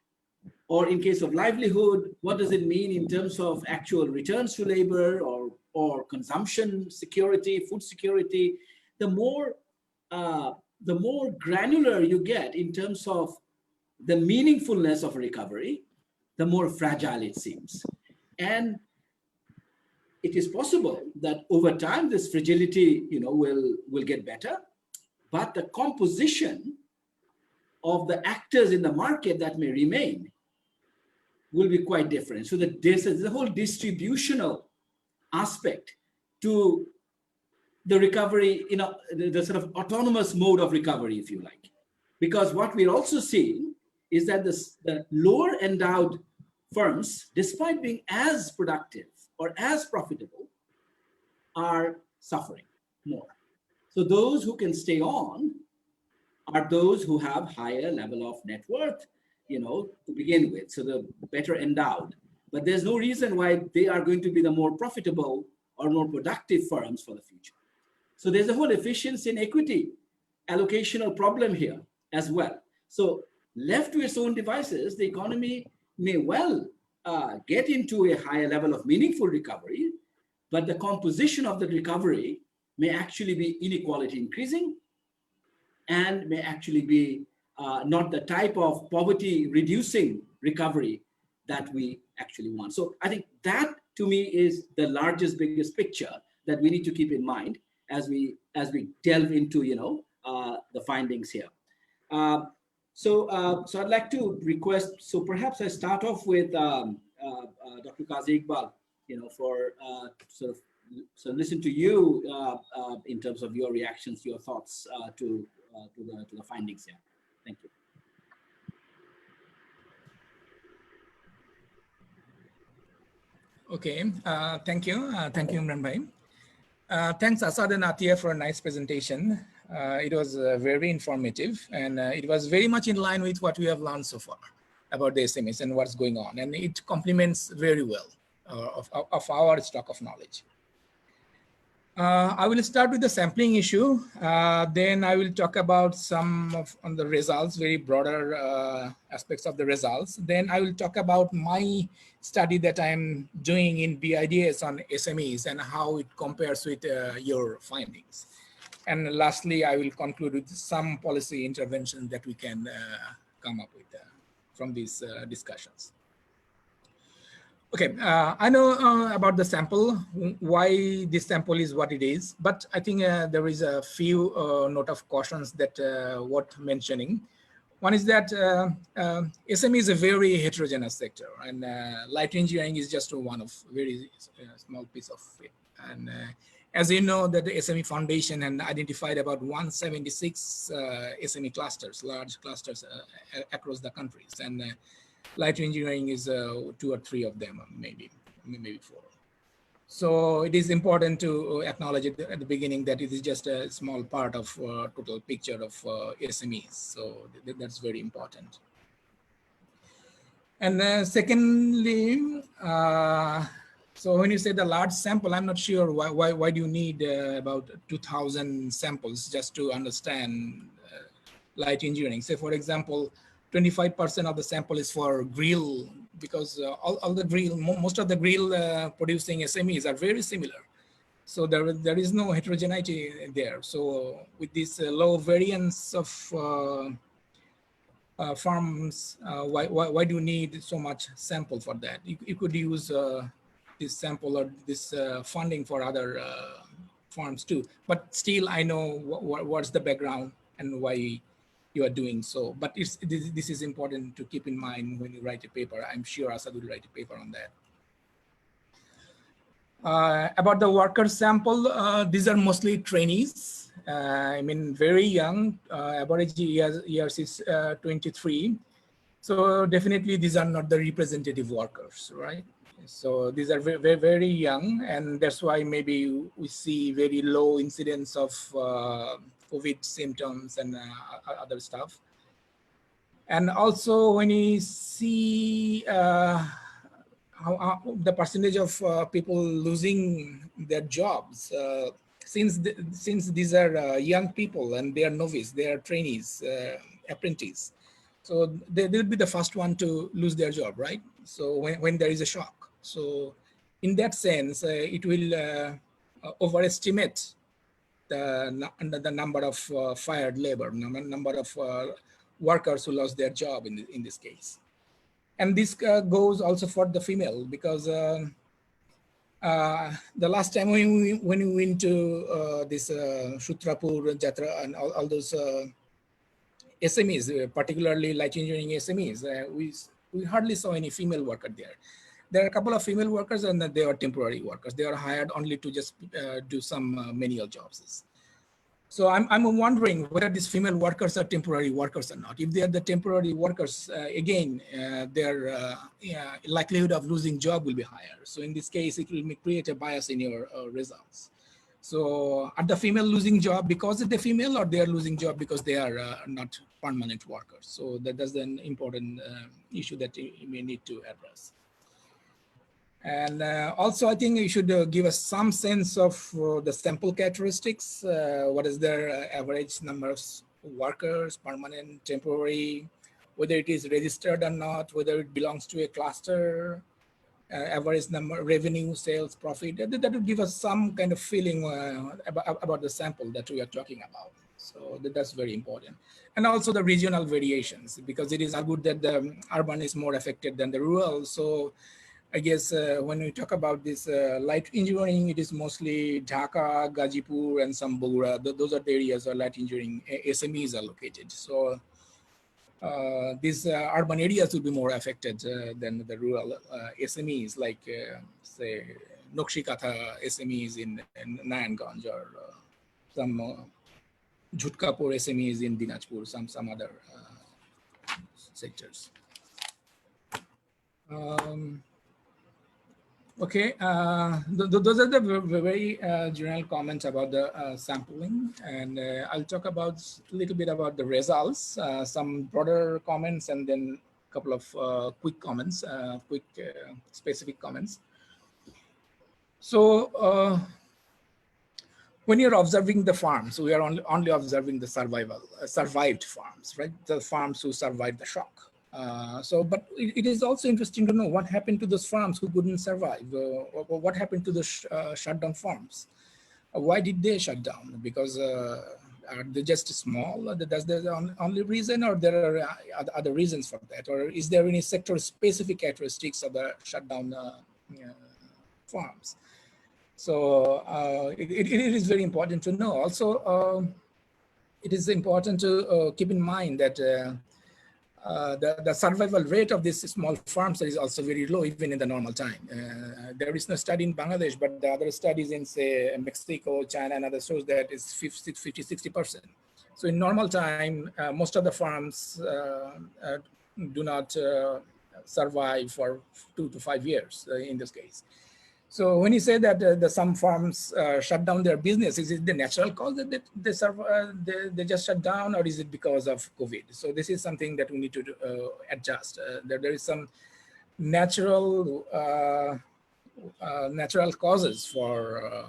Or in case of livelihood, what does it mean in terms of actual returns to labor or consumption security, food security? The more granular you get in terms of the meaningfulness of recovery, the more fragile it seems. And it is possible that over time this fragility, will get better, but the composition of the actors in the market that may remain will be quite different. So there's a whole distributional aspect to the recovery, the sort of autonomous mode of recovery, if you like. Because what we're also seeing is that the lower endowed firms, despite being as productive or as profitable, are suffering more. So those who can stay on are those who have higher level of net worth, to begin with. So the better endowed. But there's no reason why they are going to be the more profitable or more productive firms for the future. So there's a whole efficiency and equity allocational problem here as well. So left to its own devices, the economy may well get into a higher level of meaningful recovery, but the composition of the recovery may actually be inequality increasing and may actually be not the type of poverty reducing recovery that we actually want. So I think that to me is the largest, biggest picture that we need to keep in mind as we delve into the findings here. So I'd like to request. So perhaps I start off with Dr. Qazi Iqbal, for listen to you in terms of your reactions, your thoughts to the findings here. Thank you. Okay, thank you. Thank you, Imran Bhai. Thanks, Asad and Atiya, for a nice presentation. It was very informative, and it was very much in line with what we have learned so far about the SMEs and what's going on. And it complements very well of our stock of knowledge. I will start with the sampling issue. Then I will talk about on the results, very broader aspects of the results. Then I will talk about my study that I'm doing in BIDS on SMEs and how it compares with your findings. And lastly, I will conclude with some policy interventions that we can come up with from these discussions. Okay, I know about the sample, why this sample is what it is, but I think there is a few note of cautions that worth mentioning. One is that SME is a very heterogeneous sector, and light engineering is just one of very small piece of it. And as you know, that the SME Foundation had identified about 176 SME clusters, large clusters across the countries, and light engineering is 2 or 3 of them, maybe 4. So it is important to acknowledge it at the beginning that it is just a small part of total picture of SMEs. So that's very important. And secondly, so when you say the large sample, I'm not sure why do you need about 2,000 samples just to understand light engineering? Say, for example, 25% of the sample is for grill, because all the grill, most of the grill producing SMEs are very similar. So there is no heterogeneity there. So with this low variance of farms, why do you need so much sample for that? You could use this sample or this funding for other farms too. But still, I know what's the background and why you are doing so. But this is important to keep in mind when you write a paper. I'm sure Asadul will write a paper on that. About the worker sample, these are mostly trainees. I mean, very young, average years is 23. So definitely these are not the representative workers, right? So these are very, very young, and that's why maybe we see very low incidence of COVID symptoms and other stuff. And also when you see how the percentage of people losing their jobs, since these are young people and they are novice, they are trainees, apprentices. So they will be the first one to lose their job, right? So when there is a shock. So in that sense, it will overestimate the number of fired labor, number of workers who lost their job in this case. And this goes also for the female, because the last time when we went to this Shutrapur, Jatra, and all those SMEs, particularly light engineering SMEs, we hardly saw any female worker there. There are a couple of female workers, and they are temporary workers. They are hired only to just do some menial jobs. So I'm wondering whether these female workers are temporary workers or not. If they are the temporary workers, again, their likelihood of losing job will be higher. So in this case, it will create a bias in your results. So are the female losing job because they're female, or they are losing job because they are not permanent workers? So that's an important issue that you may need to address. And also, I think you should give us some sense of the sample characteristics. What is their average number of workers, permanent, temporary, whether it is registered or not, whether it belongs to a cluster, average number, revenue, sales, profit. That would give us some kind of feeling about the sample that we are talking about. So that's very important. And also the regional variations, because it is argued that the urban is more affected than the rural. So I guess when we talk about this light engineering, it is mostly Dhaka, Gazipur, and some Bogura. Those are the areas where light engineering SMEs are located. So these urban areas will be more affected than the rural SMEs, like say Nokshikatha SMEs in Nayanganj, or some Jhutkapur SMEs in Dinajpur, some other sectors. Okay, those are the very general comments about the sampling, and I'll talk about a little bit about the results, some broader comments, and then a couple of quick comments, specific comments. So when you're observing the farms, we are only observing the survived farms, right? The farms who survived the shock. But it is also interesting to know what happened to those farms who couldn't survive. What happened to the shutdown farms? Why did they shut down? Because are they just small? That's the only reason, or there are other reasons for that? Or is there any sector-specific characteristics of the shutdown farms? So it is very important to know. Also, it is important to keep in mind that the survival rate of these small farms is also very low, even in the normal time. There is no study in Bangladesh, but the other studies in, say, Mexico, China, and others shows that it's 50, 60%. So in normal time, most of the farms do not survive for 2 to 5 years in this case. So when you say that some farms shut down their business, is it the natural cause that they just shut down, or is it because of COVID? So this is something that we need to adjust. There is some natural causes for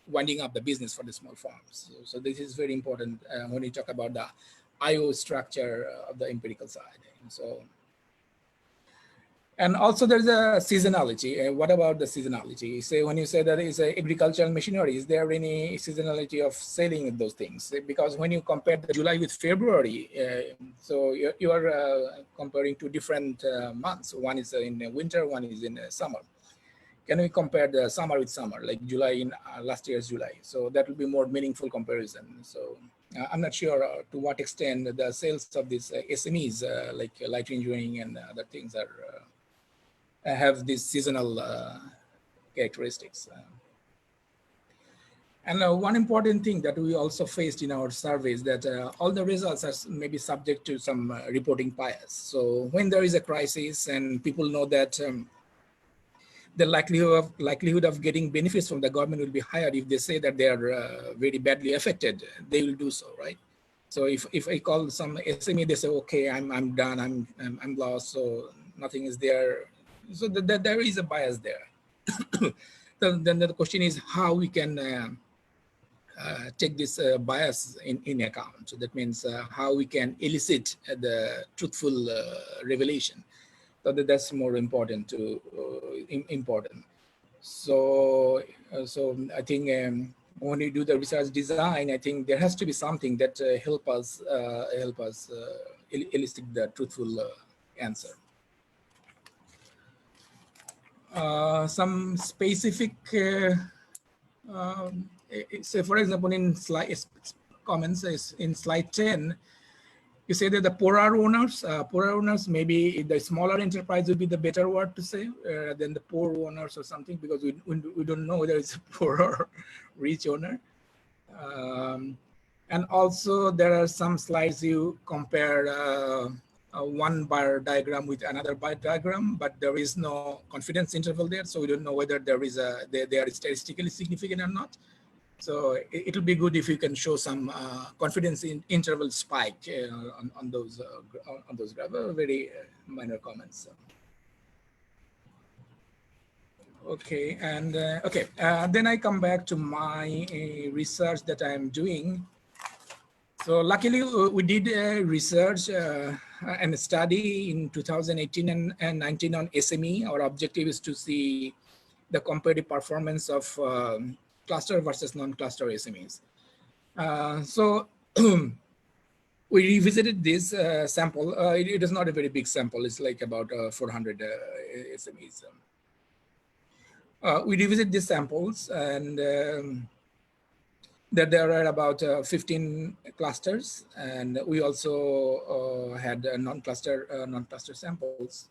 winding up the business for the small farms. So this is very important when you talk about the IO structure of the empirical side. So, and also there's a seasonality. What about the seasonality? Say when you say that it's agricultural machinery, is there any seasonality of selling those things? Because when you compare the July with February, so you are comparing two different months. One is in winter, one is in summer. Can we compare the summer with summer, like July in last year's July? So that will be more meaningful comparison. So I'm not sure to what extent the sales of these SMEs, like light engineering and other things are have these seasonal characteristics. And one important thing that we also faced in our surveys that all the results are maybe subject to some reporting bias. So when there is a crisis and people know that the likelihood of getting benefits from the government will be higher if they say that they are very badly affected, they will do so, right? So if I call some SME, they say, okay, I'm done, I'm lost, so nothing is there. So there is a bias there. Then the question is how we can take this bias in account. So that means how we can elicit the truthful revelation. So that's more important to important. So I think when you do the research design, I think there has to be something that help us elicit the truthful answer. Some specific, say for example, in slide comments in slide 10, you say that the poorer owners, maybe the smaller enterprise would be the better word to say than the poor owners or something, because we don't know whether it's a poor or rich owner. And also there are some slides you compare one bar diagram with another bar diagram, but there is no confidence interval there, so we don't know whether they are statistically significant or not. So it'll be good if you can show some confidence interval spike on those graphs. Very minor comments. Okay, and then I come back to my research that I'm doing. So luckily, we did research and a study in 2018 and 19 on SME. Our objective is to see the comparative performance of cluster versus non-cluster SMEs. So we revisited this sample. It is not a very big sample. It's like about 400 SMEs. We revisit these samples, and that there are about 15 clusters, and we also had non-cluster samples.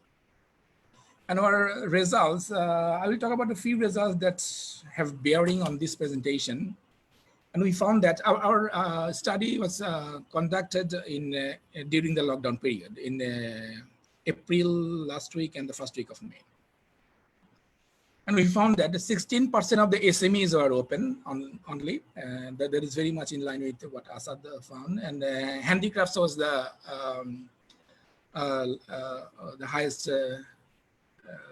And our results, I will talk about a few results that have bearing on this presentation. And we found that our study was conducted during the lockdown period in April last week and the first week of May. And we found that 16% of the SMEs were open only. That is very much in line with what Asad found. And handicrafts was the highest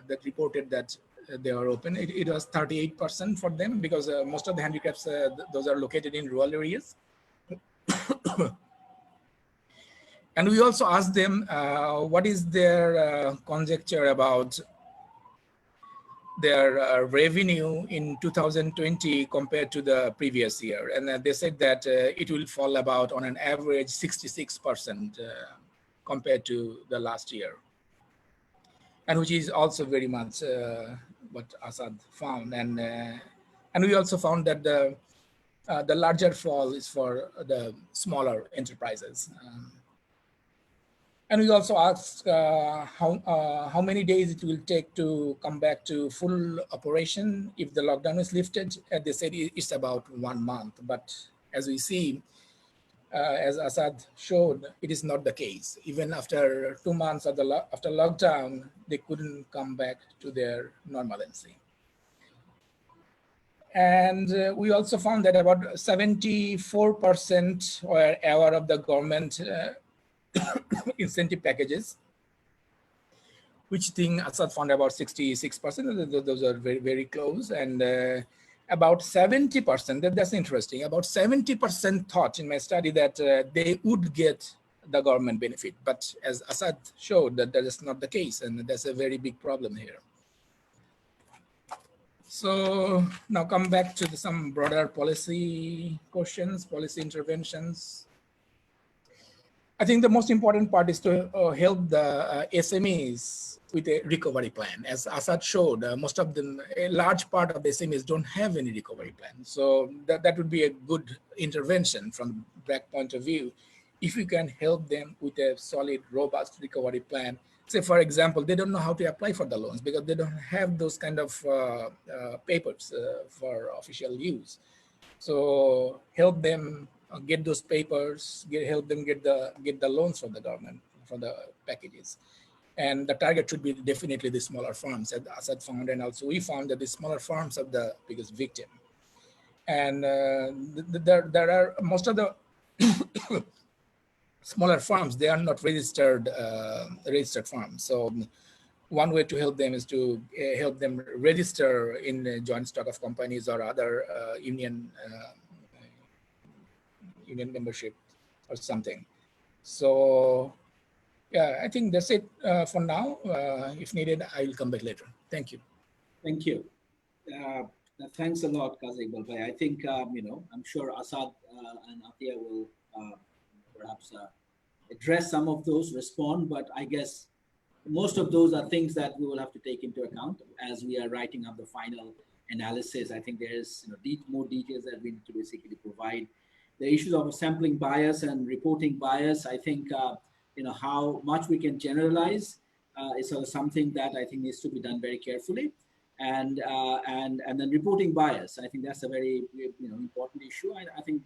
that reported that they were open. It was 38% for them, because most of the handicrafts, those are located in rural areas. And we also asked them what is their conjecture about their revenue in 2020 compared to the previous year. And they said that it will fall about on an average 66% compared to the last year. And which is also very much what Asad found. And we also found that the larger fall is for the smaller enterprises. And we also asked how many days it will take to come back to full operation if the lockdown is lifted. And they said it's about 1 month. But as we see, as Asad showed, it is not the case. Even after 2 months after lockdown, they couldn't come back to their normalcy. And we also found that about 74% were aware of the government incentive packages, which thing Asad found about 66%. Those are very, very close. And about 70%, that's interesting, about 70% thought in my study that they would get the government benefit. But as Asad showed, that is not the case, and that's a very big problem here. So now come back to some broader policy questions, policy interventions. I think the most important part is to help the SMEs with a recovery plan. As Asad showed, most of them, a large part of the SMEs don't have any recovery plan. So that would be a good intervention from the Brac point of view. If you can help them with a solid, robust recovery plan. Say, for example, they don't know how to apply for the loans because they don't have those kind of papers for official use. So help them get those papers, help them get the loans from the government, for the packages. And the target should be definitely the smaller farms, as Asad found, and also we found that the smaller farms are the biggest victim. And there are most of the smaller farms, they are not registered farms. So one way to help them is to help them register in the joint stock of companies or other union membership or something. So yeah, I think that's it for now. If needed, I will come back later. Thank you. Thank you. Thanks a lot, Qazi Iqbal Bhai. I think, I'm sure Asad and Atiya will perhaps address some of those, respond, but I guess most of those are things that we will have to take into account as we are writing up the final analysis. I think there's more details that we need to basically provide. The issues of sampling bias and reporting bias, I think, how much we can generalize is sort of something that I think needs to be done very carefully. And then reporting bias, I think that's a very important issue. I think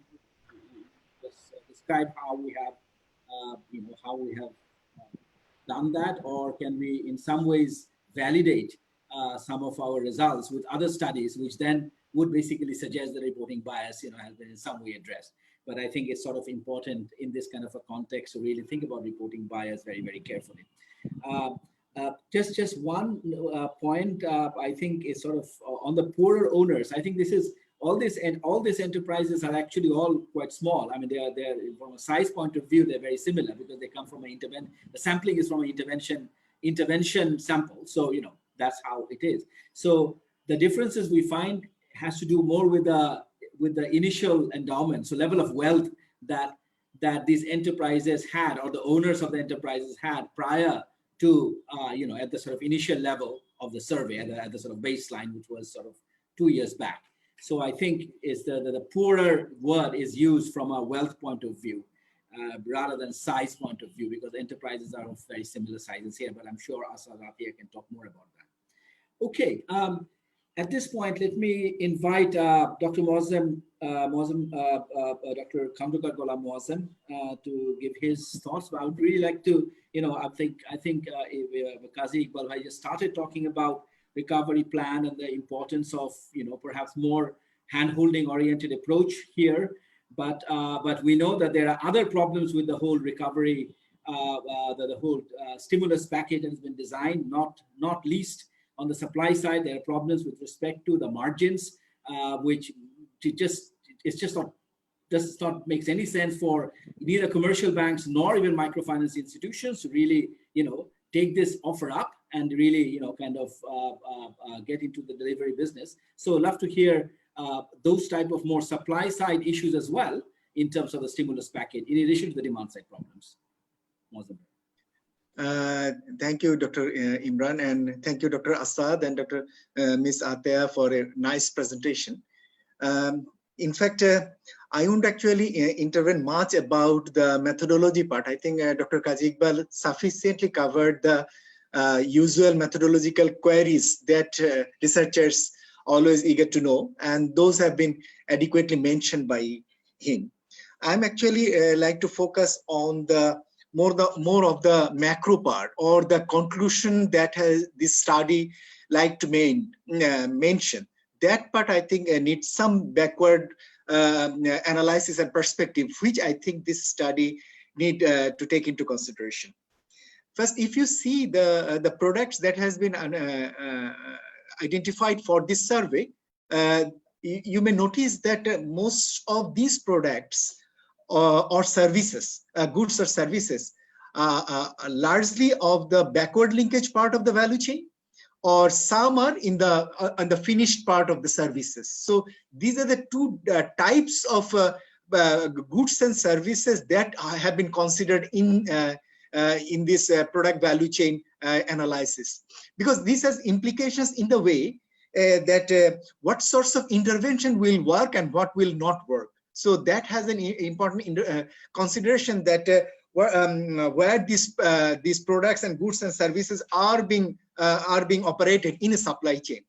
just describe how we have done that, or can we in some ways validate some of our results with other studies, which then would basically suggest the reporting bias has been in some way addressed. But I think it's sort of important in this kind of a context to really think about reporting bias very, very carefully. Just one point, I think, is sort of on the poorer owners. I think this is all these enterprises are actually all quite small. I mean, they're from a size point of view, they're very similar because they come from an the sampling is from an intervention sample. So that's how it is. So the differences we find has to do more with the initial endowment, so level of wealth that these enterprises had, or the owners of the enterprises had prior to at the sort of initial level of the survey, at the sort of baseline, which was sort of 2 years back. So I think is the poorer word is used from a wealth point of view rather than size point of view, because enterprises are of very similar sizes here, but I'm sure Asad Atiya can talk more about that. Okay. At this point, let me invite Dr. Dr. Khamdukar Ghulam Moazzam to give his thoughts. But I would really like to, I think Qazi Iqbal Bhai just started talking about recovery plan and the importance of, perhaps more hand-holding oriented approach here. But we know that there are other problems with the whole recovery, the whole stimulus package has been designed, not least on the supply side. There are problems with respect to the margins, which does not makes any sense for neither commercial banks nor even microfinance institutions to really, take this offer up and really, get into the delivery business. So I'd love to hear those type of more supply side issues as well in terms of the stimulus package, in addition to the demand side problems. Thank you, Dr. Imran, and thank you, Dr. Asad and Dr. Ms. Atiya for a nice presentation. In fact, I won't actually intervene much about the methodology part. I think Dr. Qazi Iqbal sufficiently covered the usual methodological queries that researchers always eager to know, and those have been adequately mentioned by him. I'm actually like to focus on the more of the macro part, or the conclusion that this study like to mention. That part, I think, needs some backward analysis and perspective, which I think this study need to take into consideration. First, if you see the products that has been identified for this survey, you may notice that most of these products or services, goods or services, largely of the backward linkage part of the value chain, or some are in the finished part of the services. So these are the two types of goods and services that have been considered in this product value chain analysis, because this has implications in the way that what sorts of intervention will work and what will not work. So that has an important consideration that where these products and goods and services are being operated in a supply chain.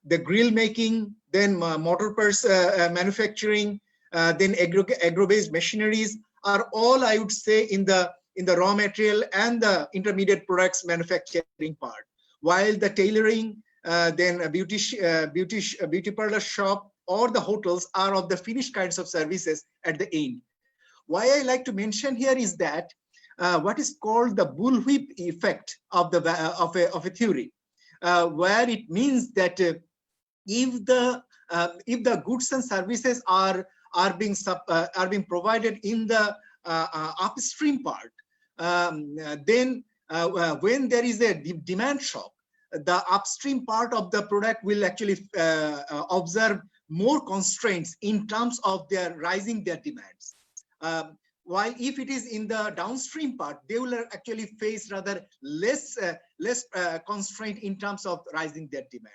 The grill making, then motor parts manufacturing, then agro-based machineries are all, I would say, in the raw material and the intermediate products manufacturing part. While the tailoring, then a beauty parlor shop or the hotels are of the finished kinds of services at the end. Why I like to mention here is that what is called the bullwhip effect of a theory, where it means that if the goods and services are being provided in the upstream part, then when there is a demand shock, the upstream part of the product will actually observe more constraints in terms of their rising their demands. While if it is in the downstream part, they will actually face rather less constraint in terms of rising their demand.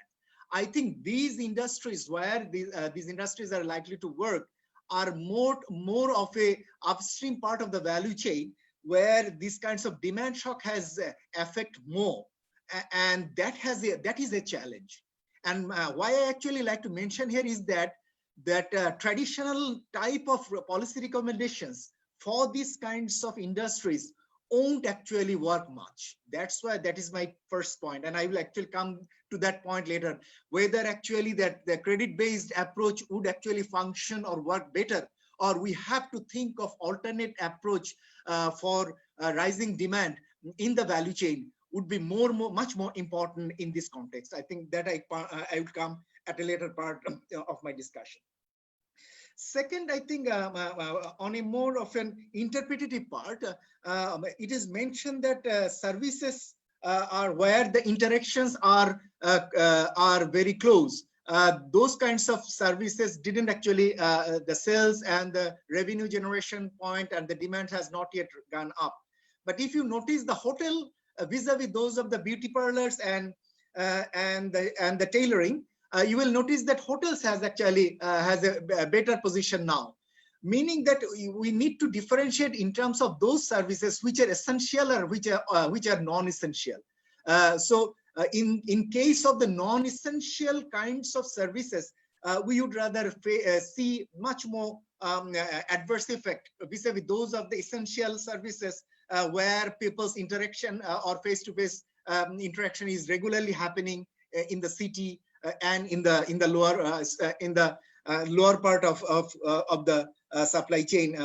I think these industries where these industries are likely to work are more of a upstream part of the value chain, where these kinds of demand shock has affect more, and that is a challenge. And why I actually like to mention here is that traditional type of policy recommendations for these kinds of industries won't actually work much. That's why that is my first point, and I will actually come to that point later, whether actually that the credit-based approach would actually function or work better, or we have to think of alternate approach for rising demand in the value chain would be much more important in this context. I think that I would come at a later part of my discussion. Second, I think on a more of an interpretative part, it is mentioned that services are where the interactions are very close. Those kinds of services didn't actually, the sales and the revenue generation point and the demand has not yet gone up. But if you notice the hotel vis-a-vis those of the beauty parlors and the tailoring, you will notice that hotels has actually has a better position now, meaning that we need to differentiate in terms of those services which are essential or which are non-essential. So in case of the non-essential kinds of services, we would rather see much more adverse effect vis-a-vis those of the essential services where people's interaction or face-to-face interaction is regularly happening in the city and in the lower part of the supply chain,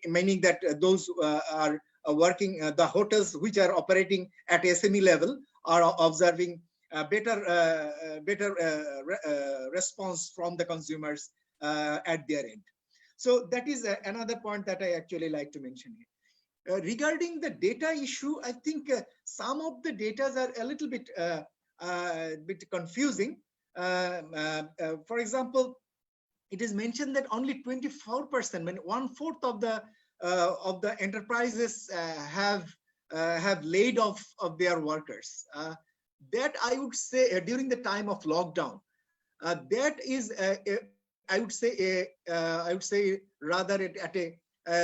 meaning that those are working, the hotels which are operating at SME level are observing better response from the consumers at their end. So that is another point that I actually like to mention here. Regarding the data issue, I think some of the data are a little bit confusing. For example, it is mentioned that only 24%, when 1/4 of the enterprises have laid off of their workers. That I would say during the time of lockdown, that is I would say rather at a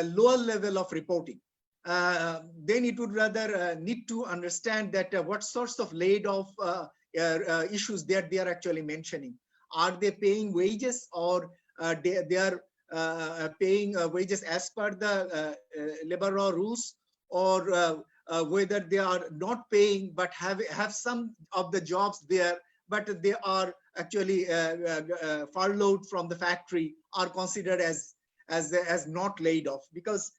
lower level of reporting. Then it would rather need to understand that what sorts of laid off issues that they are actually mentioning. Are they paying wages, or they are paying wages as per the labor law rules, or whether they are not paying but have some of the jobs there, but they are actually furloughed from the factory, are considered as not laid off, because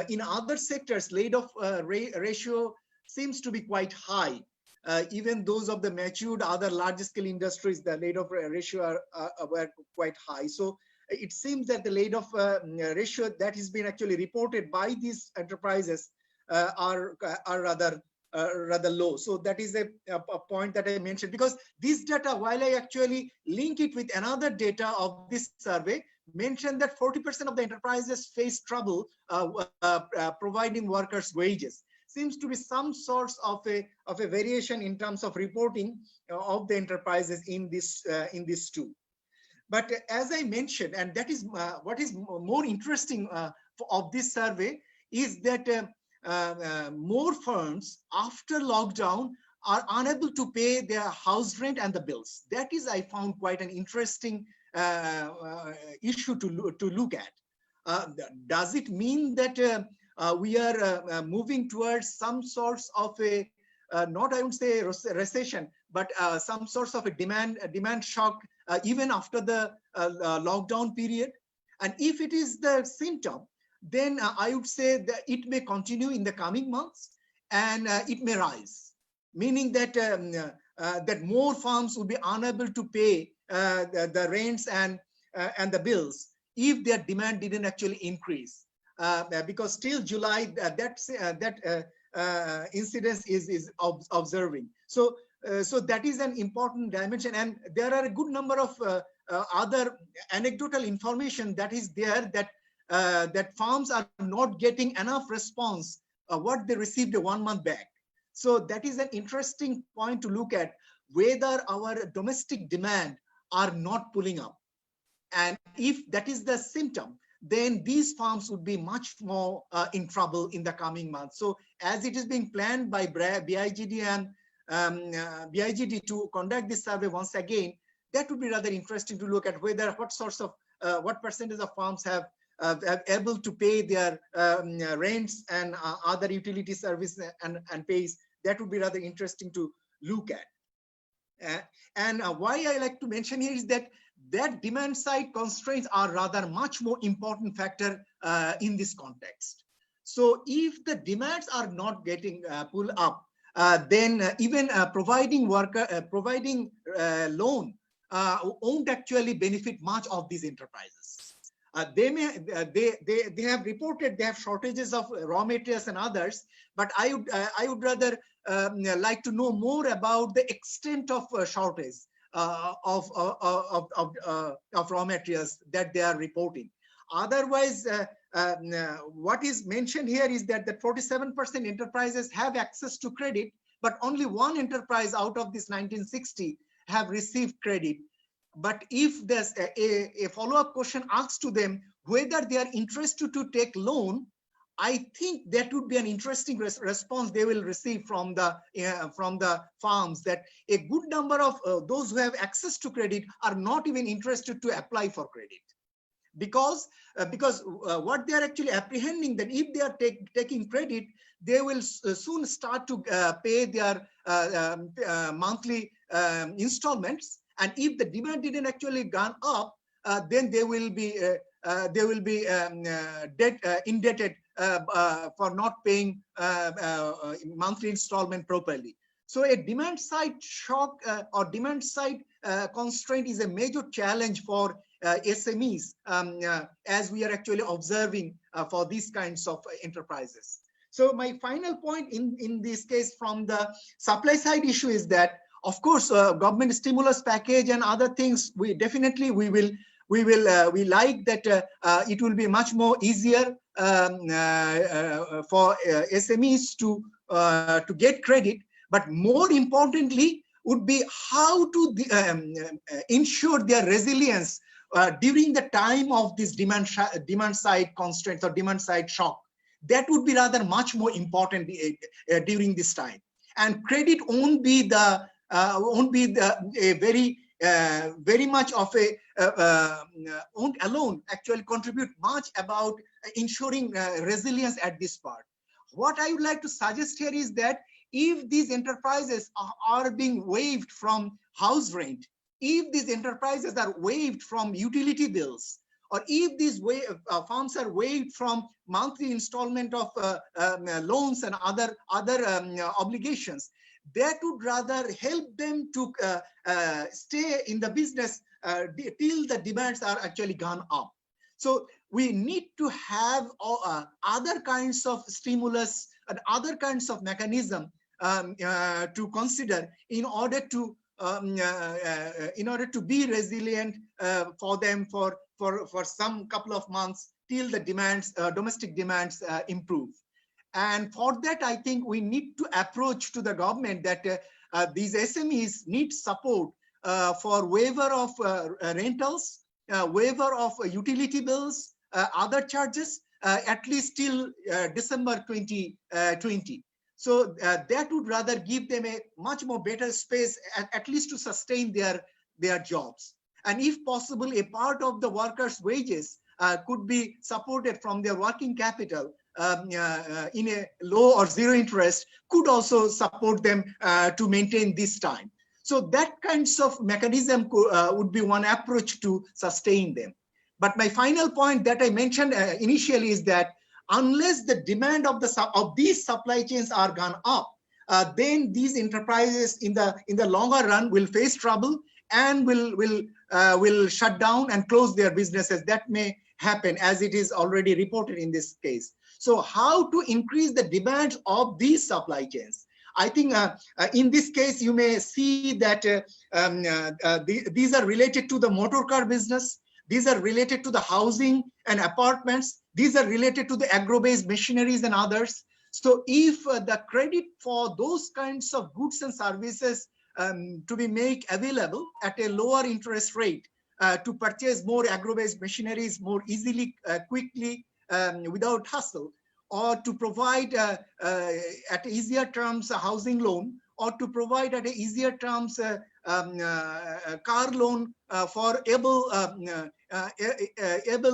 in other sectors laid off ratio seems to be quite high. Even those of the matured other large scale industries, the laid off ratio were quite high. So it seems that the laid-off ratio that has been actually reported by these enterprises are rather low. So that is a point that I mentioned, because this data, while I actually link it with another data of this survey, mentioned that 40% of the enterprises face trouble providing workers' wages. Seems to be some source of a variation in terms of reporting of the enterprises in this too. But as I mentioned, and that is what is more interesting of this survey, is that more firms after lockdown are unable to pay their house rent and the bills. That is, I found, quite an interesting issue to look at. Does it mean that we are moving towards some source of a not, I would say, recession, but some source of a demand shock even after the lockdown period? And if it is the symptom, then I would say that it may continue in the coming months, and it may rise, meaning that that more firms would be unable to pay the rents and the bills if their demand didn't actually increase, because till July that incidence is observing. So that is an important dimension, and there are a good number of other anecdotal information that is there, that that farms are not getting enough response what they received 1 month back. So that is an interesting point to look at, whether our domestic demand are not pulling up. And if that is the symptom, then these farms would be much more in trouble in the coming months. So as it is being planned by BIGD and BIGD to conduct this survey once again, that would be rather interesting to look at, whether what sorts of what percentage of farms have able to pay their rents and other utility service and pays. That would be rather interesting to look at. And why I like to mention here is that demand side constraints are rather much more important factor in this context. So if the demands are not getting pulled up, then even providing loan won't actually benefit much of these enterprises. They have reported they have shortages of raw materials and others, but I would rather like to know more about the extent of shortage of raw materials that they are reporting. Otherwise, what is mentioned here is that 47% enterprises have access to credit, but only one enterprise out of this 1960 have received credit. But if there's a follow-up question asked to them whether they are interested to take loan, I think that would be an interesting response they will receive from the farms, that a good number of those who have access to credit are not even interested to apply for credit, because what they are actually apprehending, that if they are taking credit, they will soon start to pay their monthly installments. And if the demand didn't actually gone up, then they will be indebted for not paying monthly installment properly. So a demand side shock or demand side constraint is a major challenge for SMEs, as we are actually observing for these kinds of enterprises. So my final point in this case from the supply side issue is that, of course, government stimulus package and other things, we like that it will be much more easier for SMEs to get credit, but more importantly would be how to ensure their resilience during the time of this demand side constraints or demand side shock. That would be rather much more important during this time. And credit won't be very much of a won't alone actually contribute much about ensuring resilience at this part. What I would like to suggest here is that if these enterprises are being waived from house rent, if these enterprises are waived from utility bills, or if these farms are waived from monthly installment of loans and other obligations, that would rather help them to stay in the business till the demands are actually gone up. So we need to have other kinds of stimulus and other kinds of mechanism to consider in order to be resilient for them for some couple of months till the demands, domestic demands improve. And for that, I think we need to approach to the government that these SMEs need support for waiver of rentals, waiver of utility bills, other charges, at least till December 2020. So that would rather give them a much more better space, at least to sustain their jobs. And if possible, a part of the workers' wages could be supported from their working capital in a low or zero interest, could also support them to maintain this time. So that kinds of mechanism would be one approach to sustain them. But my final point that I mentioned initially is that unless the demand of these supply chains are gone up, then these enterprises in the longer run will face trouble and will shut down and close their businesses. That may happen, as it is already reported in this case. So how to increase the demands of these supply chains? I think in this case, you may see that these are related to the motor car business. These are related to the housing and apartments. These are related to the agro-based machineries and others. So if the credit for those kinds of goods and services to be made available at a lower interest rate, to purchase more agro-based machineries more easily, quickly, without hassle, or to provide at easier terms a housing loan, or to provide at easier terms car loan for able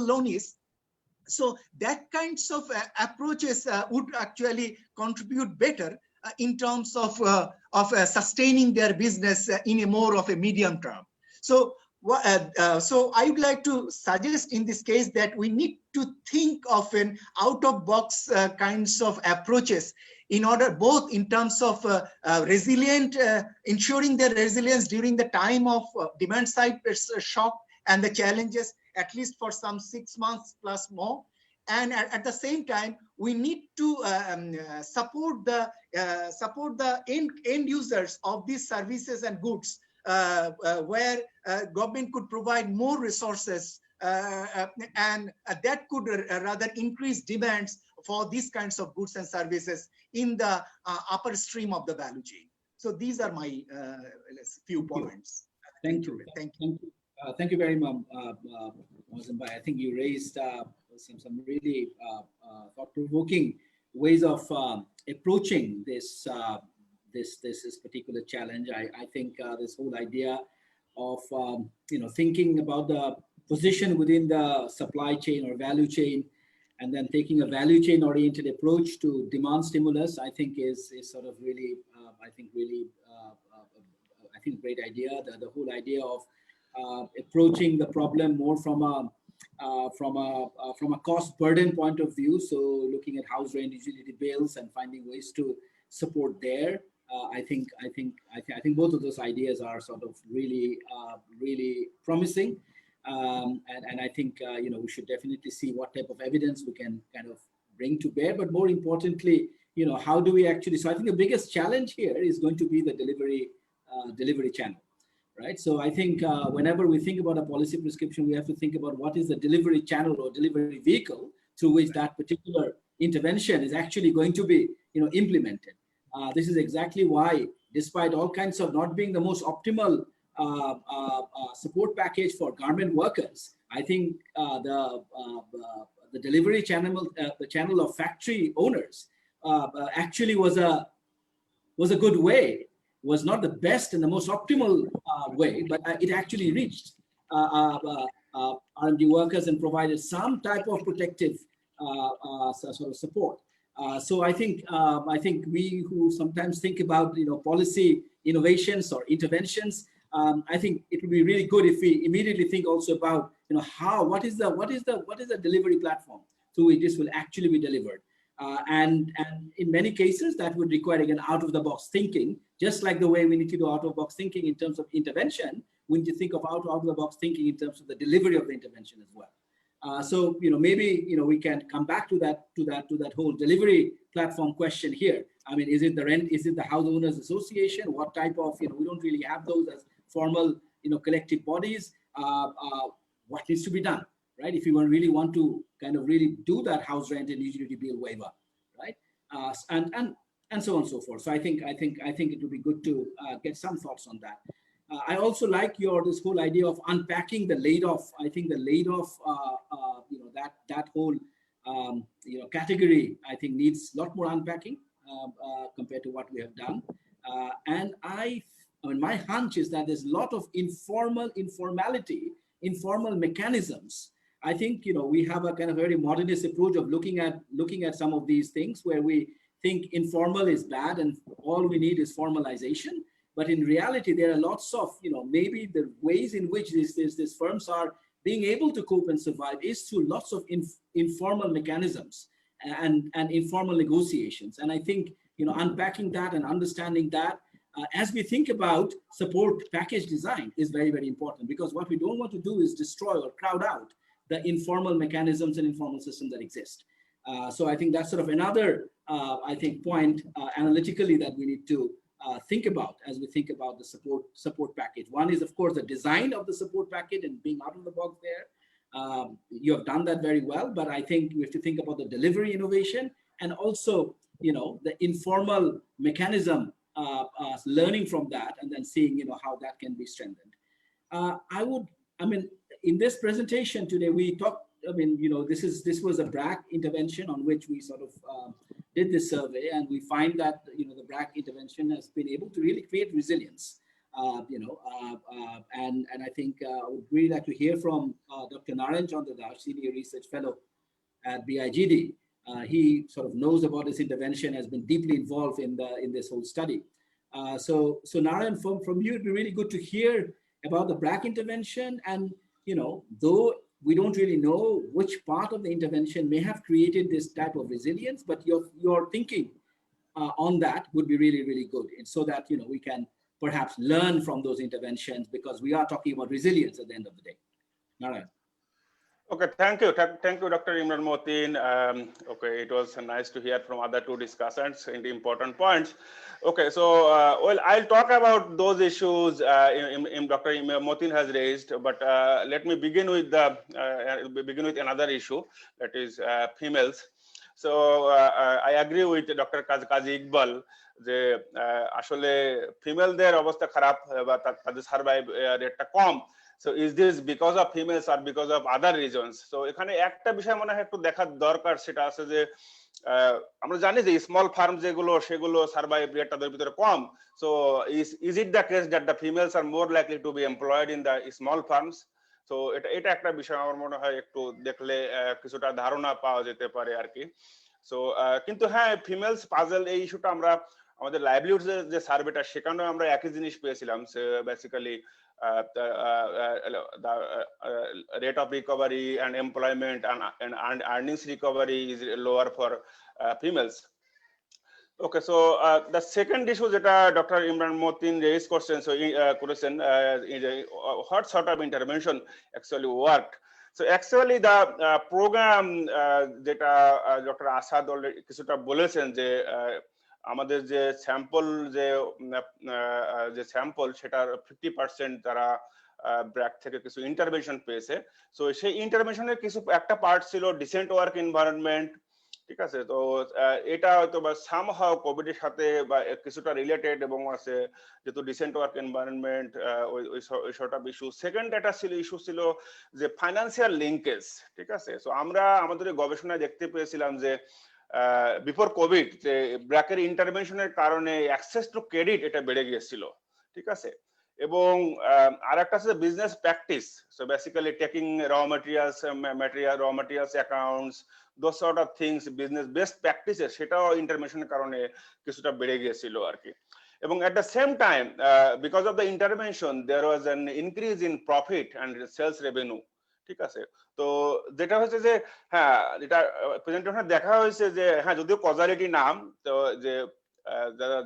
loanees. So that kinds of approaches would actually contribute better in terms of sustaining their business in a more of a medium term. So I would like to suggest in this case that we need to think of an out-of-box kinds of approaches in order both in terms of ensuring their resilience during the time of demand side shock and the challenges, at least for some 6 months plus more. And at the same time, we need to support the end users of these services and goods, where government could provide more resources, and that could rather increase demands for these kinds of goods and services in the upper stream of the value chain. So these are my few points. Thank you. Thank you. Thank you very much, Mohsen Bhai. I think you raised some really thought-provoking ways of approaching this particular challenge. I think this whole idea of thinking about the position within the supply chain or value chain, and then taking a value chain oriented approach to demand stimulus, I think is sort of really a great idea. The whole idea of approaching the problem more from a cost burden point of view. So looking at house rent, utility bills, and finding ways to support there. I think both of those ideas are sort of really promising, and I think we should definitely see what type of evidence we can kind of bring to bear. But more importantly, how do we actually? So I think the biggest challenge here is going to be the delivery channel, right? So I think whenever we think about a policy prescription, we have to think about what is the delivery channel or delivery vehicle through which that particular intervention is actually going to be implemented. This is exactly why, despite all kinds of not being the most optimal support package for garment workers, I think the delivery channel, the channel of factory owners, actually was a good way. Was not the best and the most optimal way, but it actually reached R&D workers and provided some type of protective sort of support. So I think we who sometimes think about policy innovations or interventions, I think it would be really good if we immediately think also about what is the delivery platform through which this will actually be delivered, and in many cases that would require again out of the box thinking, just like the way we need to do out of box thinking in terms of intervention. we need to think of out-of-the-box thinking in terms of the delivery of the intervention as well. So maybe we can come back to that whole delivery platform question here. I mean, is it the rent? Is it the house owners association? What type of we don't really have those as formal collective bodies. What needs to be done, right? If you really want to kind of really do that house rent and utility bill waiver, right? And so on and so forth. So I think it would be good to get some thoughts on that. I also like this whole idea of unpacking the laid-off. I think the laid-off, that whole category, I think needs a lot more unpacking compared to what we have done. And I mean, my hunch is that there's a lot of informal mechanisms. I think we have a kind of very modernist approach of looking at some of these things where we think informal is bad and all we need is formalization. But in reality, there are lots of, maybe the ways in which these firms are being able to cope and survive is through lots of informal mechanisms and informal negotiations. And I think, unpacking that and understanding that as we think about support package design is very, very important, because what we don't want to do is destroy or crowd out the informal mechanisms and informal systems that exist. So I think that's sort of another, point analytically that we need to think about as we think about the support package. One is, of course, the design of the support package and being out of the box there. You have done that very well, but I think we have to think about the delivery innovation and also, the informal mechanism, learning from that and then seeing, how that can be strengthened. In this presentation today, we talked, this was a Brac intervention on which we sort of did this survey, and we find that the Brac intervention has been able to really create resilience. And I think I would really like to hear from Dr. Narayan Chandradar, Senior Research Fellow at BIGD. He sort of knows about this intervention, has been deeply involved in this whole study. So Narayan, from you, it'd be really good to hear about the Brac intervention, and though we don't really know which part of the intervention may have created this type of resilience, but your thinking on that would be really, really good, and so that we can perhaps learn from those interventions, because we are talking about resilience at the end of the day. Narayan. Okay, thank you, Dr. Imran Motin. Okay, it was nice to hear from other two discussants in the important points. Okay, so I'll talk about those issues Dr. Imran Motin has raised, but let me begin with another issue, that is females. So I agree with Dr. Kazi Iqbal যে আসলে ফিমেলদের অবস্থা খারাপ বা তাদের survive রেটটা কম। So is this because of females or because of other reasons? So এখানে একটা বিষয় মনে হয় একটু দেখার দরকার, সেটা আছে যে আমরা জানি যে স্মল ফার্ম যেগুলো সেগুলো সার্ভাইভ রেট তাদের ভিতরে কম। So is it the case that the females are more likely to be employed in the small farms? So এটা একটা বিষয় আমার মনে হয় একটু দেখলে কিছুটা ধারণা পাওয়া যেতে পারে আর কি। So কিন্তু হ্যাঁ, ফিমেলস পাজল এই ইস্যুটা আমরা আমাদের লাইভলিহুড যে সার্ভেটা সেখানেও আমরা একই জিনিস পেয়েছিলাম। Basically the rate of recovery and employment and earnings recovery is lower for females. Okay, so the second issue that Dr. Imran Motin raised question, what sort of intervention actually worked? So actually the program that Dr. Asad already কিছুটা বলেছেন যে আমাদের যে sample সেটার 50% তারা ব্র্যাক থেকে কিছু intervention পেয়েছে। সো সেই ইন্টারভেনশনের একটা পার্ট ছিল ডিসেন্ট ওয়ার্ক এনভায়রনমেন্ট, ঠিক আছে। তো এটা হয়তো বা সামহাও কোভিডের সাথে বা কিছুটা রিলেটেড এবং আছে, যেহেতু ডিসেন্ট ওয়ার্ক এনভায়রনমেন্ট ওই সর্ট অফ ইস্যু। সেকেন্ড একটা ইস্যু ছিল যে ফাইন্যান্সিয়াল লিঙ্কেজ, ঠিক আছে। সো আমরা আমাদের গবেষণায় দেখতে পেয়েছিলাম যে বিফোর কোভিড যে ব্র্যাকের ইন্টারভেনশনের কারণে অ্যাক্সেস টু ক্রেডিট এটা বেড়ে গিয়েছিল, ঠিক আছে। এবং আরেকটা আছে business practice, so basically taking raw materials accounts, those sort of things, business best practices, সেটাও ইন্টারভেনশনের কারণে কিছুটা বেড়ে গিয়েছিল আর কি। এবং at the same time because of the intervention there was an increase in profit and sales revenue, ঠিক আছে। তো যেটা হচ্ছে যে হ্যাঁ, যেটা প্রেজেন্টেশনে দেখা হয়েছে যে হ্যাঁ, যদিও কজালিটি নাম, তো যে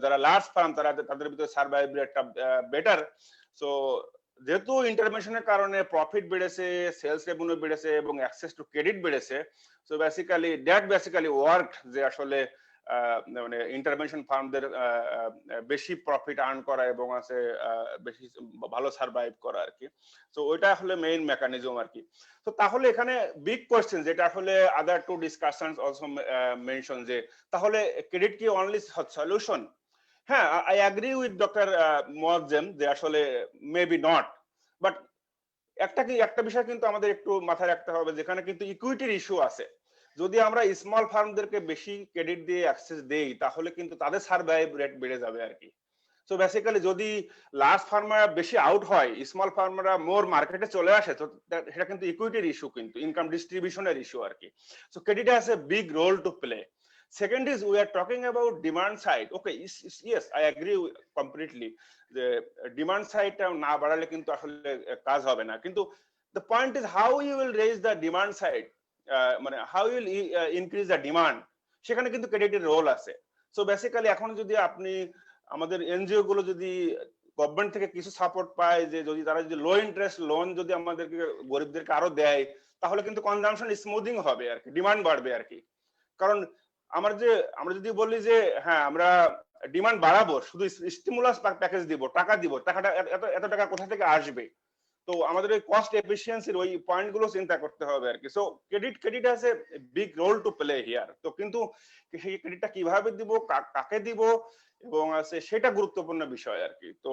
যারা লার্জ ফার্ম তাদের ভিতরে সার্ভাইভ রেটটা বেটার। সো যেহেতু ইন্টারভেনশনের কারণে প্রফিট বেড়েছে, সেলস রেভিনিউ বেড়েছে এবং অ্যাক্সেস টু ক্রেডিট বেড়েছে, সো বেসিক্যালি দ্যাট ওয়ার্ক যে আসলে মানে ইন্টারভেনশন ফার্মদের বেশি প্রফিট আর্ন করা এবং আছে বেশি ভালো সার্ভাইভ করা আর কি। সো ওইটা আসলে মেইন মেকানিজম আর কি। তো তাহলে এখানে বিগ কোয়েশ্চেন যেটা আসলে আদার টু ডিসকাশনস অলসো মেনশন, যে তাহলে ক্রেডিট কি অনলি সলিউশন? হ্যাঁ, I agree with doctor Moazzem যে আসলে মেবি নট, বাট একটা বিষয় কিন্তু আমাদের একটু মাথায় রাখতে হবে, যেখানে কিন্তু ইকুইটির ইস্যু আছে। যদি আমরা স্মল ফার্মদেরকে বেশি ক্রেডিট দিয়ে অ্যাক্সেস দেই তাহলে কিন্তু তাদের সার্ভাইভ রেট বেড়ে যাবে আর কি। সো বেসিক্যালি যদি লার্জ ফার্মাররা বেশি আউট হয়, স্মল ফার্মাররা মোর মার্কেটে চলে আসে, তো সেটা কিন্তু ইকুইটির ইস্যু, কিন্তু ইনকাম ডিস্ট্রিবিউশনের ইস্যু আর কি। So credit has a big role to play. Second is we are talking about demand side. Okay, yes, I agree completely. The demand side না বাড়ালে কিন্তু আসলে কাজ হবে না। কিন্তু the point is how you will raise the demand side, মানে how you will increase the demand, সেখানে কিন্তু ক্রেডিটের রোল আছে। সো বেসিক্যালি এখন যদি আপনি আমাদের এনজিও গুলো যদি গভর্নমেন্ট থেকে কিছু সাপোর্ট পায়, যে যদি তারা যদি লো ইন্টারেস্ট লোন যদি আমাদেরকে গরিবদেরকে আরো দেয়, তাহলে কিন্তু কনজাম্পশন স্মুথিং হবে আর কি, ডিমান্ড বাড়বে আর কি। কারণ আমরা যদি বলি যে হ্যাঁ আমরা ডিমান্ড বাড়াবো, শুধু স্টিমুলাস প্যাকেজ দিব, টাকা দিব, টাকাটা এত টাকা কোথা থেকে আসবে? তো আমাদের ওই কস্ট এফিসিয়েন্সির ওই পয়েন্ট গুলো চিন্তা করতে হবে আর কি। So credit has a big role to play here. তো কিন্তু সেই ক্রেডিটটা কিভাবে দিব, কাকে দিব এবং সেটা গুরুত্বপূর্ণ বিষয় আর কি। তো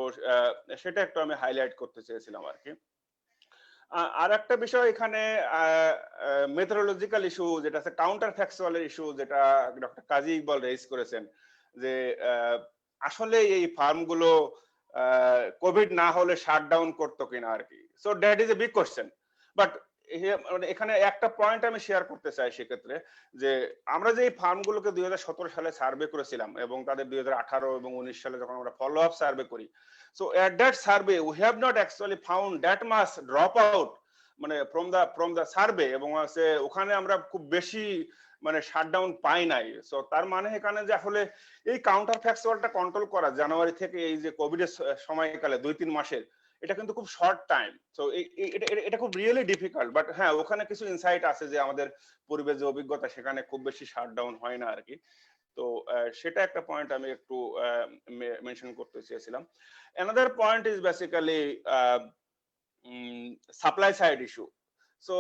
সেটা একটু আমি হাইলাইট করতে চেয়েছিলাম আর কি। আর একটা বিষয় এখানে মেথোডোলজিক্যাল ইস্যু, যেটা আছে কাউন্টার ফ্যাকচুয়ালের ইস্যু, যেটা ডক্টর কাজী ইকবাল রেজ করেছেন, যে আসলে এই ফার্মগুলো কোভিড না হলে শাটডাউন করতো কিনা আর কি। So that is a big question. But এখানে একটা পয়েন্ট আমি শেয়ার করতে চাই সেক্ষেত্রে, যে আমরা যে এই ফার্মগুলোকে 2017 সালে সার্ভে করেছিলাম এবং তাদের 2018 এবং 19 সালে যখন আমরা ফলো আপ সার্ভে করি, so at that survey we have not actually found that much dropout মানে from the survey, এবং ওখানে আমরা খুব বেশি মানে শাটডাউন পাই নাই। সো তার মানে এখানে যে আসলে এই কাউন্টার ফ্যাকচুয়ালটা কন্ট্রোল করা জানুয়ারি থেকে এই যে কোভিডের সময়কালে 2-3 মাসের, এটা কিন্তু খুব শর্ট টাইম। সো এটা খুব রিয়েলি ডিফিকাল্ট। বাট হ্যাঁ, ওখানে কিছু ইনসাইট আছে যে আমাদের পূর্বে যে অভিজ্ঞতা, সেখানে খুব বেশি শাটডাউন হয় না আর কি। তো সেটা একটা পয়েন্ট আমি একটু মেনশন করতে চেয়েছিলাম। Another point is basically supply side issue. So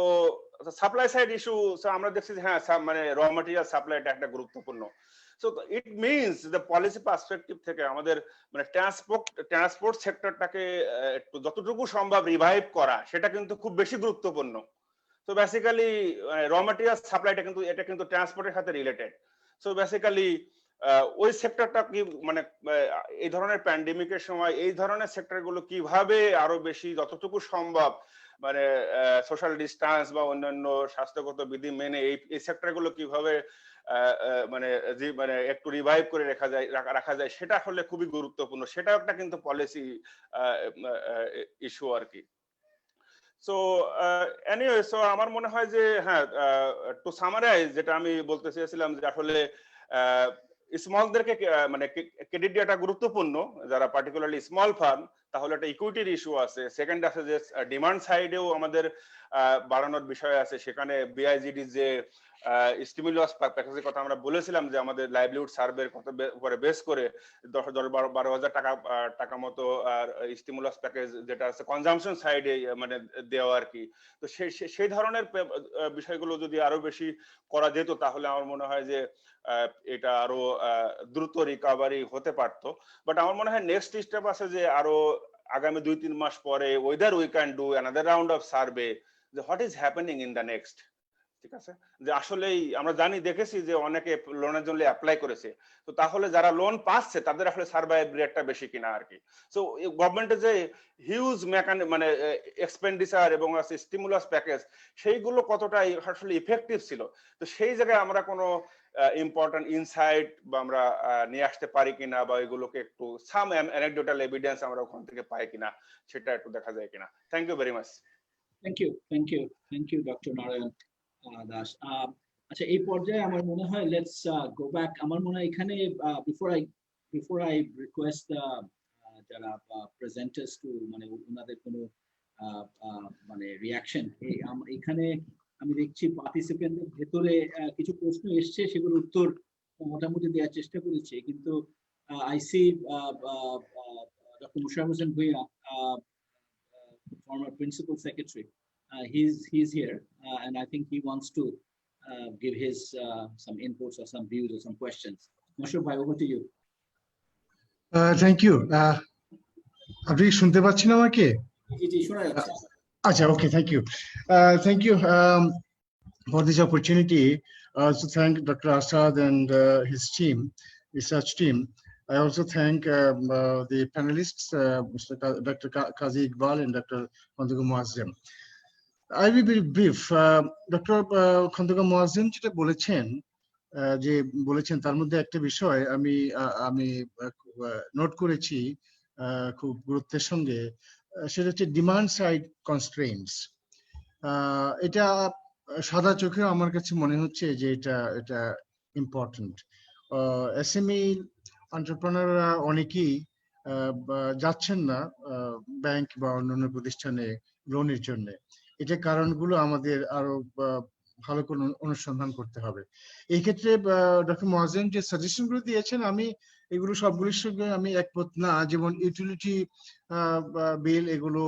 supply side issue, আমরা দেখছি যে হ্যাঁ মানে র ম্যাটেরিয়াল সাপ্লাইটা একটা গুরুত্বপূর্ণ। So it means the policy perspective থেকে আমাদের মানে ট্রান্সপোর্ট সেক্টরটাকে একটু যতটুকু সম্ভব রিভাইভ করা, সেটা কিন্তু খুব বেশি গুরুত্বপূর্ণ। তো বেসিক্যালি র ম্যাটেরিয়াল সাপ্লাইটা কিন্তু এটা কিন্তু ট্রান্সপোর্টের সাথে রিলেটেড। সো বেসিক্যালি ওই সেক্টরটা কি মানে এই ধরনের প্যান্ডেমিকের সময় এই ধরনের সেক্টরগুলো কিভাবে আরো বেশি যতটুকু সম্ভব মানে সোশ্যাল ডিস্টেন্স বা অন্যান্য স্বাস্থ্যগত বিধি মেনে এই সেক্টরগুলো কিভাবে মানে একটু রিভাইভ করে রাখা যায়, সেটা হলে খুবই গুরুত্বপূর্ণ। সেটা একটা কিন্তু পলিসি ইস্যু আর কি। সো এনিওয়ে, সো আমার মনে হয় যে হ্যাঁ, টু সামারাইজ যেটা আমি বলতে চেয়েছিলাম, যে আসলে স্মলদেরকে মানে ক্রেডিট দেওয়াটা গুরুত্বপূর্ণ, যারা পার্টিকুলারলি স্মল ফার্ম, তাহলে একটা ইকুইটির ইস্যু আছে। সেকেন্ড আছে যে ডিমান্ড সাইডেও আমাদের বাড়ানোর বিষয় আছে। সেখানে বিআইজিডি যে স্টিমুলাস প্যাকেজের কথা আমরা বলেছিলাম, যে আমাদের লাইভলিহুড সার্ভের উপরে বেস করে 10-12 হাজার টাকা মতো স্টিমুলাস প্যাকেজ যেটা আছে কনজাম্পশন সাইডে মানে দেওয়া আর কি। তো সেই ধরনের বিষয়গুলো যদি আরো বেশি করা যেত, তাহলে আমার মনে হয় যে এটা আরো দ্রুত রিকভারি হতে পারতো। বাট আমার মনে হয় নেক্সট স্টেপ আছে, যে আরো আগামী 2-3 মাস পরে whether we can do another round of survey, যে what is happening in the next. ঠিক আছে, যে আসলেই আমরা দেখেছি যে অনেকে লোনের জন্য অ্যাপ্লাই করেছে, তো তাহলে যারা লোন পাচ্ছে তাদের আসলে সার্ভাইভ রেটটা বেশি কিনা আর কি। সো গভর্নমেন্টের যে হিউজ মানে এক্সপেন্ডিচার এবং স্টিমুলাস প্যাকেজ, সেইগুলো কতটা আসলে ইফেক্টিভ ছিল, তো সেই জায়গায় আমরা কোনো ইম্পর্টেন্ট ইনসাইট বা আমরা নিয়ে আসতে পারি কিনা, বা এগুলোকে একটু সাম অ্যানেকডোটাল এভিডেন্স আমরা ওখান থেকে পাই কিনা, সেটা একটু দেখা যায় কিনা। Thank you very much. Thank you doctor Narayan Das. আচ্ছা, এই পর্যায়ে আমার মনে হয় লেটস গো ব্যাক। আমার মনে হয় এখানে বিফোর আই রিকোয়েস্ট যারা প্রেজেন্টার্স টু মানে ওনাদের কোনো মানে রিয়াকশন এখানে আমি দেখছি পার্টিসিপেন্টদের ভেতরে কিছু প্রশ্ন এসছে, সেগুলোর উত্তর মোটামুটি দেওয়ার চেষ্টা করেছি, কিন্তু I see Dr. Musharraf Hossain Bhuiya, former principal secretary. He's here, and I think he wants to give his some inputs or some views or some questions. Musharraf bhai, over to you. Thank you. আপনি শুনতে পাচ্ছেন আমাকে? জি জি শোনা যাচ্ছে। আচ্ছা, okay, thank you. Thank you for this opportunity. I also thank Dr. Asad and his team, research team. I also thank the panelists, Dr. Qazi Iqbal and Dr. Khandagam Muazzem. I will be brief. Dr. Khandagam Muazzem যেটা বলেছেন তার মধ্যে একটা বিষয় আমি note করেছি খুব গুরুত্বের সঙ্গে, সেটা হচ্ছে ডিমান্ড সাইড কনস্ট্রেইনটস। এটা সাদা চোখে আমার কাছে মনে হচ্ছে যে এটা ইম্পর্টেন্ট। এসএমই এন্টারপ্রেনাররা অনেকেই যাচ্ছেন না ব্যাংক বা অন্যান্য প্রতিষ্ঠানে লোনের জন্য। এটা কারণগুলো আমাদের আরো ভালো করে অনুসন্ধান করতে হবে। এই ক্ষেত্রে ডক্টর মুয়াজ্জেম যে সাজেশনগুলো দিয়েছেন আমি এগুলো সবগুলোর সঙ্গে আমি একমত না। যেমন ইউটিলিটি বিল, এগুলো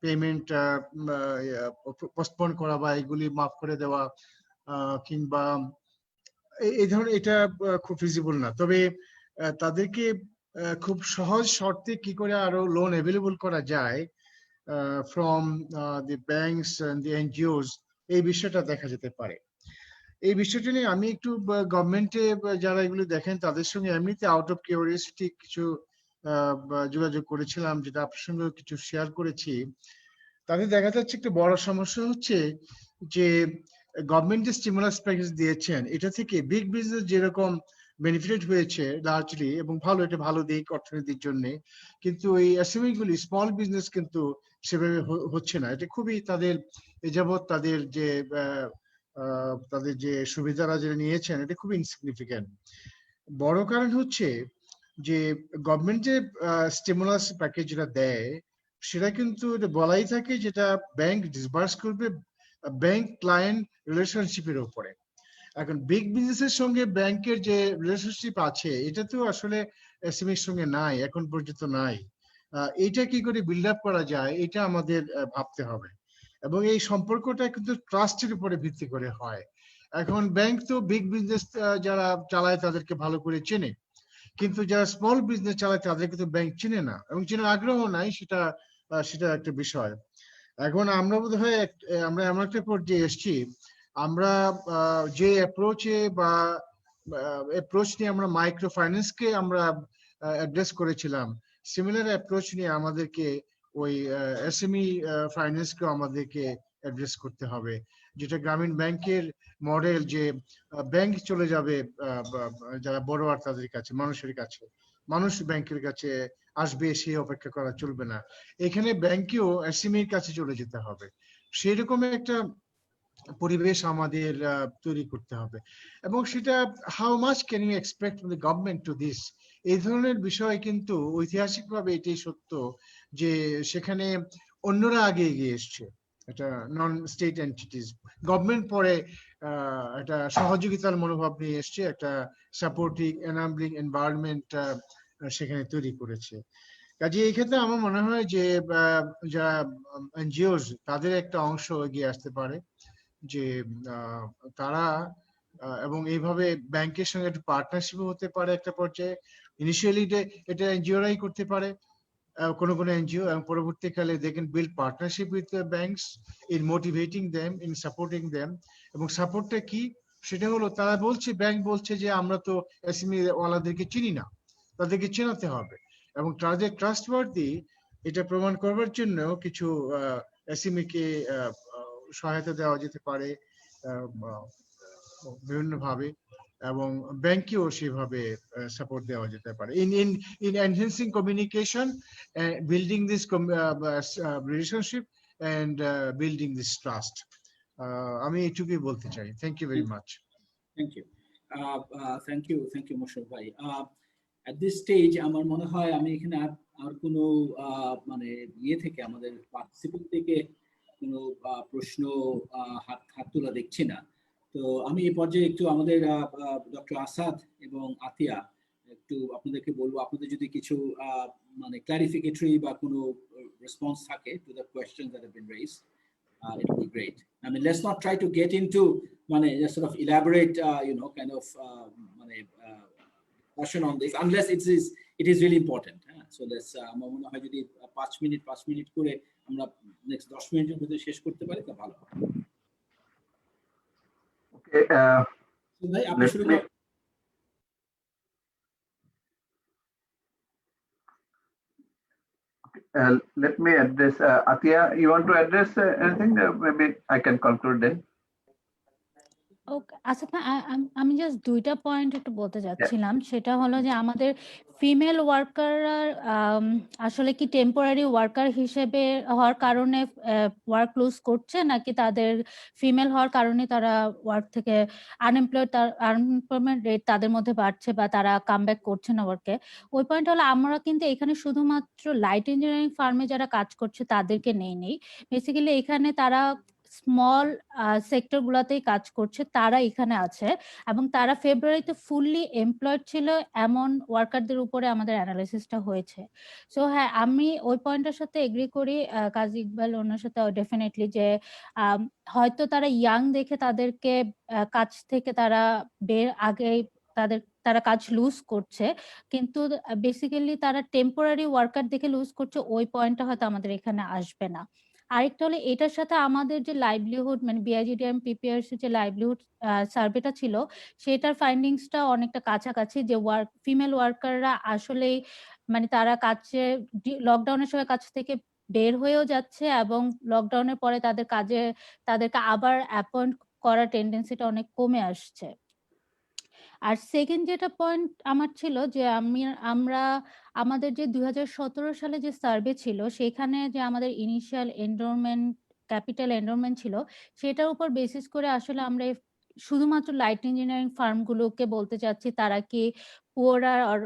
পেমেন্ট পোস্টপোন করা বা এগুলি মাফ করে দেওয়া কিংবা এই ধরনের, এটা খুব ফিজিবল না। তবে তাদেরকে খুব সহজ শর্তে কি করে আরো লোন অ্যাভেলেবল করা যায় from the banks and the NGOs, এই বিষয়টা দেখা যেতে পারে। এই বিষয়টা নিয়ে আমি একটু গভর্নমেন্টে যারা এগুলো দেখেন তাদের সঙ্গে এমনিতে আউট অফ কিউরিওসিটি কিছু যোগাযোগ করেছিলাম, যেটা আপনার সঙ্গে কিছু শেয়ার করেছি। তাদের দেখা যাচ্ছে একটা বড় সমস্যা হচ্ছে যে গভর্নমেন্ট যে স্টিমুলাস প্যাকেজ দিয়েছেন এটা থেকে বিগ বিজনেস যেরকম বেনিফিট হয়েছে লার্জলি, এবং এটা ভালো দিক অর্থনীতির জন্য, কিন্তু এই এসএমই গুলি স্মল বিজনেস কিন্তু সেভাবে হচ্ছে না। এটা খুবই তাদের এ যাবৎ তাদের যে সুবিধারা যেটা নিয়েছেন এটা খুবই ইনসিগনিফিক্যান্ট। বড় কারণ হচ্ছে যে গভর্নমেন্ট যে স্টিমুলাস প্যাকেজ যেটা দেয় সেটা কিন্তু বলাই থাকে যেটা ব্যাংক ডিসবার্স করবে ব্যাংক ক্লায়েন্ট রিলেশনশিপের উপরে। এখন বিগ বিজনেসের সঙ্গে ব্যাংকের যে রিলেশনশিপ আছে এটা তো আসলে এসএমইর সঙ্গে নাই, এখন পর্যন্ত নাই। এটা কি করে বিল্ড আপ করা যায় এটা আমাদের ভাবতে হবে, এবং এই সম্পর্কটা কিন্তু ট্রাস্টের উপরে ভিত্তি করে হয়। এখন ব্যাংক তো বিগ বিজনেস যারা চালায় তাদেরকে ভালো করে চেনে, কিন্তু যারা স্মল বিজনেস চালায় তাদেরকে তো ব্যাংক চেনে না এবং চেনার আগ্রহ নাই, সেটা একটা বিষয়। এখন আমরা বোধহয় আমরা এমন একটা পর্যায়ে এসেছি, আমরা যে অ্যাপ্রোচ নিয়ে আমরা মাইক্রো ফাইন্যান্সকে আমরা অ্যাড্রেস করেছিলাম, সিমিলার অ্যাপ্রোচ নিয়ে আমাদেরকে ওই এসএমই ফাইন্যান্সকে আমাদেরকে অ্যাড্রেস করতে হবে, যেটা গ্রামীণ ব্যাংকের মডেল, যে ব্যাংক চলে যাবে যারা বড়োয়ার তাদের কাছে, মানুষের কাছে, মানুষ ব্যাংকের কাছে আসবে, সেই অপেক্ষা করা চলবে না। এখানে ব্যাংকেও এসএমইর কাছে চলে যেতে হবে, সেরকম একটা পরিবেশ আমাদের তৈরি করতে হবে। এবং সেটা how much can you expect from the government to this, এই ধরনের বিষয় কিন্তু ঐতিহাসিকভাবে এটাই সত্য যে সেখানে অন্যরা আগে এগিয়ে এসছে, এটা নন স্টেট এন্টিটিস। গভর্নমেন্ট পরে একটা সহযোগিতার মনোভাব নিয়ে এসছে, একটা সাপোর্টিং এনাবলিং এনভায়রনমেন্ট সেখানে তৈরি করেছে। কাজে এই ক্ষেত্রে আমার মনে হয় যে যারা এনজিওস তাদের একটা অংশ এগিয়ে আসতে পারে, যে তারা এবং এইভাবে ব্যাংকের সঙ্গে একটা পার্টনারশিপ হতে পারে একটা পর্যায়ে। ইনিশিয়ালি এটা এনজিওরাই করতে পারে, কোনো এনজিও, এবং পরবর্তীকালে they can build partnership with banks in motivating them, in supporting them. এবং সাপোর্টটা কি, সেটা হলো তারা বলছে, ব্যাংক বলছে যে আমরা তো এসএমই ওয়ালাদেরকে চিনি না, তাদেরকে চেনাতে হবে, এবং তাদের ট্রাস্টওয়ার্দি এটা প্রমাণ করবার জন্য কিছু এসএমই কে সহায়তা দেওয়া যেতে পারে বিভিন্ন ভাবে, এবং ব্যাংকেও সেভাবে সাপোর্ট দেওয়া যেতে পারে in enhancing communication, building this relationship and building this trust. আমি এটুকুই বলতে চাই। Thank you very much. Thank you. Thank you, Musharraf bhai. At this stage আমার মনে হয় আমি এখানে আর কোনো মানে ইয়ে থেকে আমাদের পার্টিসিপেন্ট থেকে কোনো প্রশ্ন হাত তোলা দেখছি না। তো আমি এই পর্যায়ে একটু আমাদের ডক্টর আসাদ এবং আতিয়া একটু আপনাদেরকে বলবো, আপনাদের যদি কিছু মানে ক্লারিফিকেটরি বা কোনো রেসপন্স থাকে to the questions that have been raised, it would be great. I mean, let's not try to get into just sort of elaborate, kind of discussion on this unless it is really important. So let's আমার মনে হয় যদি 5 minute করে আমরা next 10 মিনিটের মধ্যে শেষ করতে পারি তা ভালো হবে। Okay, So ভাই আপনি শুরু করুন। Let me address, Atiya, you want to address anything? Maybe I can conclude then. ওকে আচ্ছা, আমি জাস্ট দুইটা পয়েন্ট একটু বলতে যাচ্ছিলাম। সেটা হলো যে আমাদের ফিমেল ওয়ার্কাররা আসলে কি টেম্পোরারি ওয়ার্কার হিসেবে হওয়ার কারণে ওয়ার্ক লুজ করছে, নাকি তাদের ফিমেল হওয়ার কারণে তারা ওয়ার্ক থেকে আনএমপ্লয়মেন্ট রেট তাদের মধ্যে বাড়ছে বা তারা কামব্যাক করছে না ওয়ার্কে। ওই পয়েন্ট হলো আমরা কিন্তু এখানে শুধুমাত্র লাইট ইঞ্জিনিয়ারিং ফার্মে যারা কাজ করছে তাদেরকে নেই। বেসিক্যালি এখানে তারা স্মল সেক্টর গুলাতেই কাজ করছে, তারা এখানে আছে এবং তারা ফেব্রুয়ারিতে ফুললি এমপ্লয়েড ছিল এমন ওয়ার্কারদের উপরে আমাদের অ্যানালাইসিসটা হয়েছে। সো হ্যাঁ, আমি ওই পয়েন্টের সাথে এগ্রি করি কাজী ইকবাল ওনার সাথে ডেফিনেটলি, যে হয়তো তারা ইয়াং দেখে তাদেরকে কাজ থেকে তারা আগে তারা কাজ লুজ করছে, কিন্তু বেসিক্যালি তারা টেম্পোরারি ওয়ার্কার দেখে লুজ করছে, ওই পয়েন্টটা হয়তো আমাদের এখানে আসবে না। আরেকটা হলো এটার সাথে আমাদের যে লাইভলিহুড মানে বিআইজিডিএম পিপিআরসি যে লাইভলিহুড সার্ভেটা ছিল সেটার ফাইন্ডিংসটা অনেকটা কাছাকাছি, যে ফিমেল ওয়ার্কাররা আসলেই মানে তারা কাজে লকডাউনের সময় কাজ থেকে বের হয়েও যাচ্ছে এবং লকডাউনের পরে তাদেরকে আবার অ্যাপয়েন্ট করার টেন্ডেন্সিটা অনেক কমে আসছে। আর সেকেন্ড যেটা পয়েন্ট আমার ছিল যে আমরা আমাদের যে 2017 সালে যে সার্ভে ছিল সেখানে যে আমাদের ইনিশিয়াল এনরোলমেন্ট ক্যাপিটাল এনরোলমেন্ট ছিল সেটার উপর বেসিস করে আসলে আমরা শুধুমাত্র লাইট ইঞ্জিনিয়ারিং ফার্মগুলোকে বলতে চাচ্ছি তারা কি পুয়ারার আর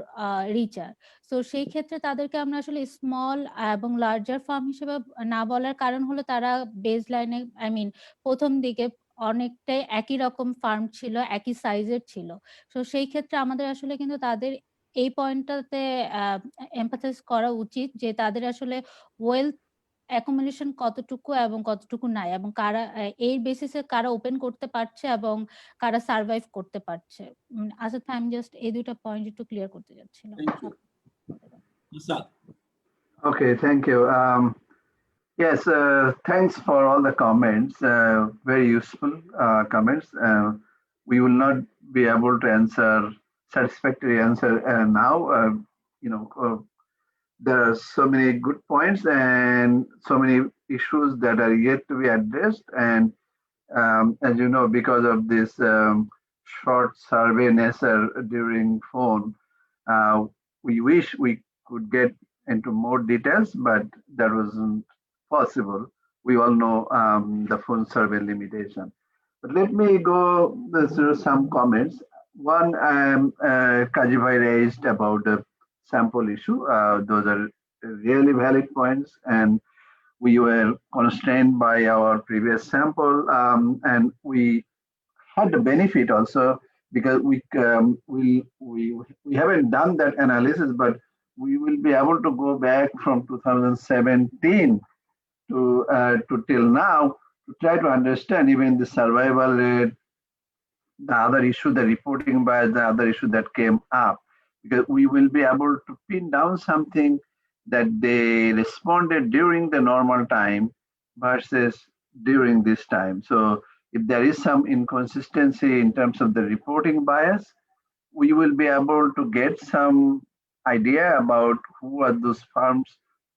রিচার। তো সেই ক্ষেত্রে তাদেরকে আমরা আসলে স্মল এবং লার্জার ফার্ম হিসেবে না বলার কারণ হলো তারা বেস লাইনে প্রথম দিকে অনেকটাই একই রকম ফার্ম ছিল, একই সাইজের ছিল। তো সেই ক্ষেত্রে আমাদের আসলে কিন্তু তাদের এই পয়েন্টটাতে এমফাসাইজ করা উচিত যে তাদের আসলে ওয়েলথ অ্যাকুমুলেশন কতটুকু এবং কতটুকু নাই, এবং কারা এই বেসিসে কারা ওপেন করতে পারছে এবং কারা সার্ভাইভ করতে পারছে। আচ্ছা, আমি জাস্ট এই দুইটা পয়েন্ট একটু ক্লিয়ার করতে যাচ্ছিলাম। Okay, thank you. Yes, thanks for all the comments. Very useful comments. We will not be able to answer satisfactory answer now. There are so many good points and so many issues that are yet to be addressed. And as you know, because of this short survey during phone, we wish we could get into more details, but that wasn't possible. We all know the phone survey limitation. But let me go through some comments. One, Kajibhai raised about the sample issue. Those are really valid points, and we were constrained by our previous sample, and we had the benefit also because we haven't done that analysis, but we will be able to go back from 2017 to till now to try to understand even the survival rate, the other issue, the reporting bias, the other issue that came up, because we will be able to pin down something that they responded during the normal time versus during this time. So if there is some inconsistency in terms of the reporting bias, we will be able to get some idea about who are those firms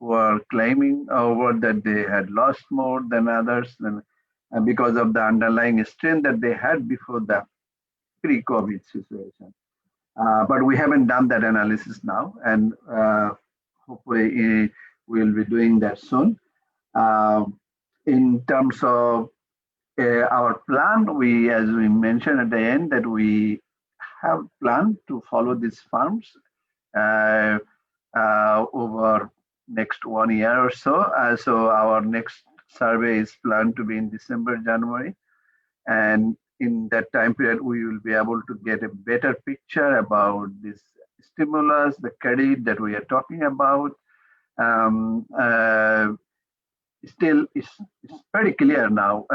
who are claiming over that they had lost more than others, and because of the underlying strength that they had before the pre-COVID situation. But we haven't done that analysis now, and hopefully we'll be doing that soon. In terms of our plan, as we mentioned at the end, that we have planned to follow these firms over next 1 year or so. So our next survey is planned to be in December, January. And in that time period, we will be able to get a better picture about this stimulus, the credit that we are talking about. Still, it's pretty clear now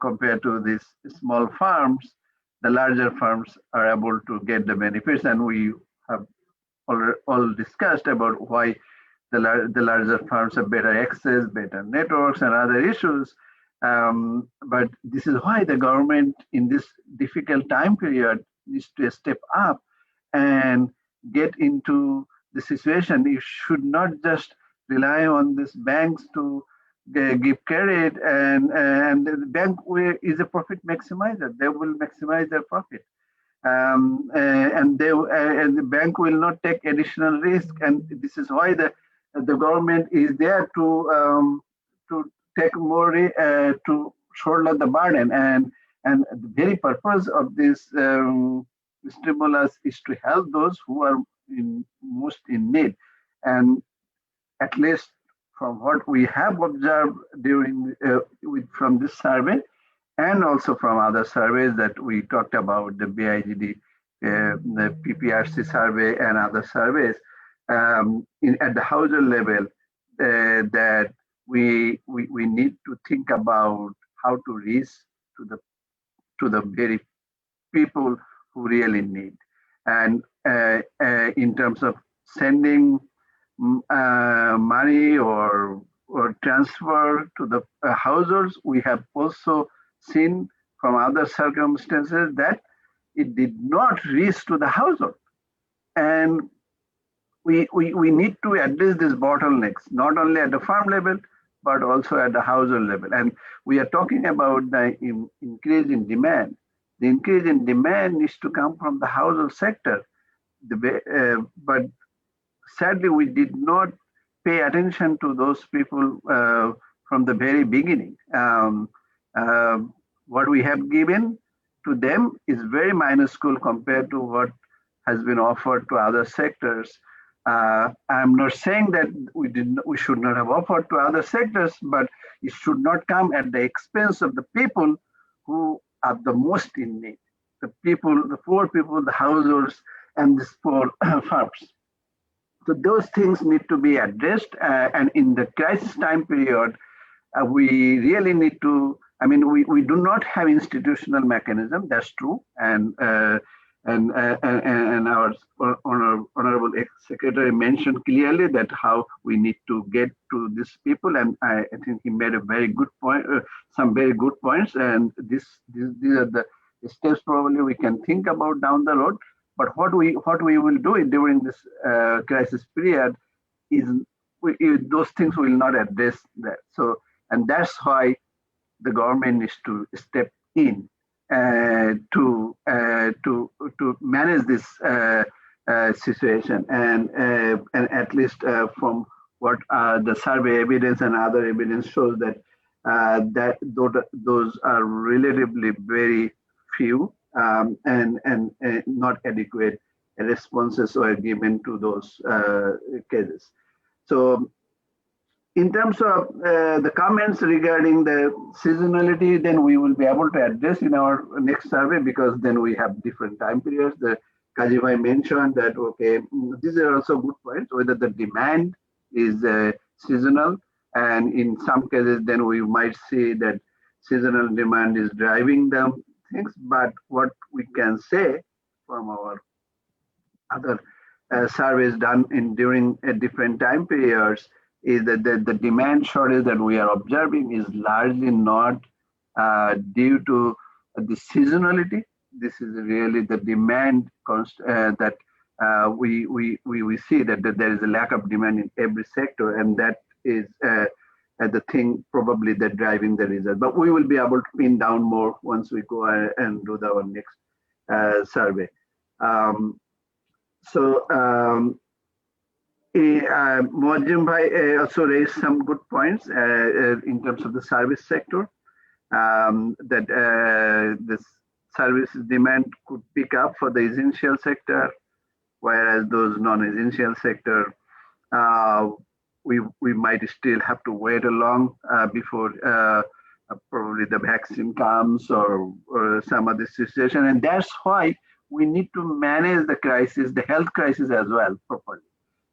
compared to these small farms. The larger firms are able to get the benefits, and we have all discussed about why the larger firms have better access, better networks, and other issues. But this is why the government in this difficult time period needs to step up and get into the situation. You should not just rely on these banks to give credit, and the bank is a profit maximizer. They will maximize their profit. And the bank will not take additional risk, and this is why the government is there to take more to shoulder the burden, and the very purpose of this stimulus is to help those who are most in need. And at least from what we have observed during from this survey, and also from other surveys that we talked about, the BIGD, the PPRC survey, and other surveys at the household level, that we need to think about how to reach to the very people who really need. And in terms of sending money or transfer to the households, we have also seen from other circumstances that it did not reach to the household. And we need to address these bottlenecks, not only at the farm level, but also at the household level. And we are talking about the increase in demand. The increase in demand needs to come from the household sector. But sadly, we did not pay attention to those people from the very beginning. What we have given to them is very minuscule compared to what has been offered to other sectors. I'm not saying that we should not have offered to other sectors, but it should not come at the expense of the people who are the most in need. The people, the poor people, the households, and the poor farms. So those things need to be addressed, and in the crisis time period, we really need to. I mean, we do not have institutional mechanism. That's true, and our honorable secretary mentioned clearly that how we need to get to these people, and I think he made a very good point, some very good points, and these are the steps probably we can think about down the road. But what we will do during this crisis period is those things will not address that. So, and that's why the government needs to step in to manage this situation, and at least from what the survey evidence and other evidence shows that those are relatively very few. And not adequate responses were given to those cases. So in terms of the comments regarding the seasonality, then we will be able to address in our next survey, because then we have different time periods. The Kajibhai mentioned that, okay, these are also good points, whether the demand is seasonal, and in some cases then we might see that seasonal demand is driving them things. But what we can say from our other surveys done during different time periods is that the demand shortage that we are observing is largely not due to the seasonality. This is really the demand that we see that there is a lack of demand in every sector, and that is the thing probably that driving the result. But we will be able to pin down more once we go and do our next survey. Muajjim Bhai also raised some good points in terms of the service sector, that this service demand could pick up for the essential sector, whereas those non-essential sector we might still have to wait along before probably the vaccine comes or some other situation. And that's why we need to manage the crisis, the health crisis as well properly.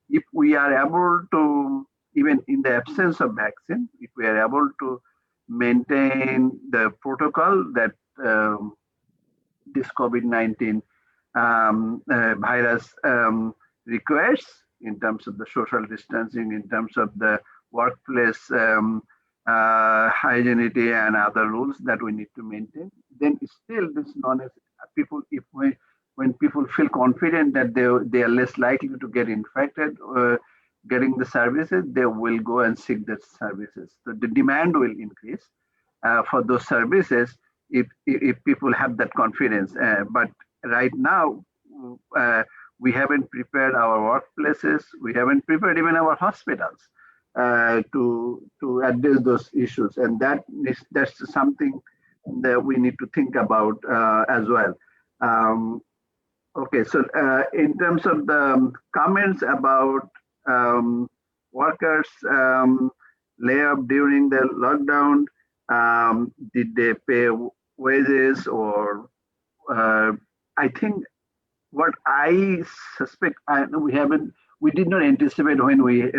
If we are able to, even in the absence of vaccine, if we are able to maintain the protocol that this COVID-19 virus requires in terms of the social distancing, in terms of the workplace hygienity and other rules that we need to maintain, then still this people, when people feel confident that they are less likely to get infected getting the services, they will go and seek the services. So the demand will increase for those services if people have that confidence. But right now, we haven't prepared our workplaces, we haven't prepared even our hospitals to address those issues, and that's something that we need to think about as well. Okay, so in terms of the comments about workers layoff during the lockdown, did they pay wages or I think what I suspect, we did not anticipate when we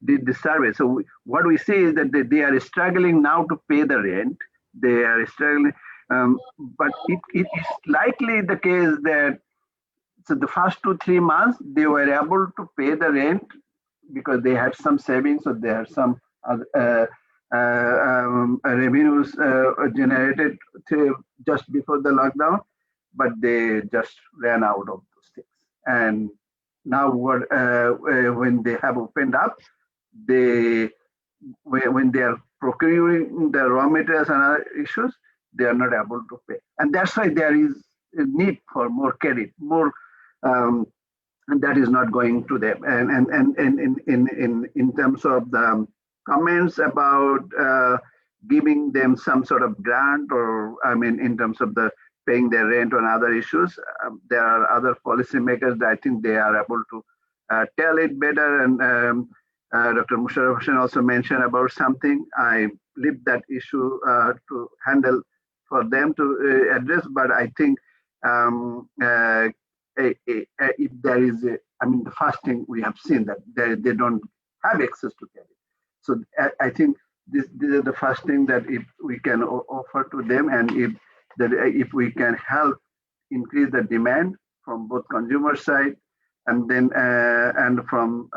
did the survey. So what we see is that they are struggling now to pay the rent. They are struggling, but it is likely the case that so the first 2-3 months they were able to pay the rent because they had some savings or they had some revenues generated just before the lockdown, but they just ran out of those things. And now when they have opened up, when they are procuring the raw materials and other issues, they are not able to pay. And that's why there is a need for more credit, more and that is not going to them. And in terms of the comments about giving them some sort of grant, or I mean, in terms of the paying their rent and other issues, there are other policymakers that I think they are able to tell it better. And Dr. Musharraf Hussain also mentioned about something. I leave that issue to handle for them to address, but I think if there is the first thing we have seen that they don't have access to credit. So I think these are the first thing that if we can offer to them, and if we can help increase the demand from both consumer side and then and from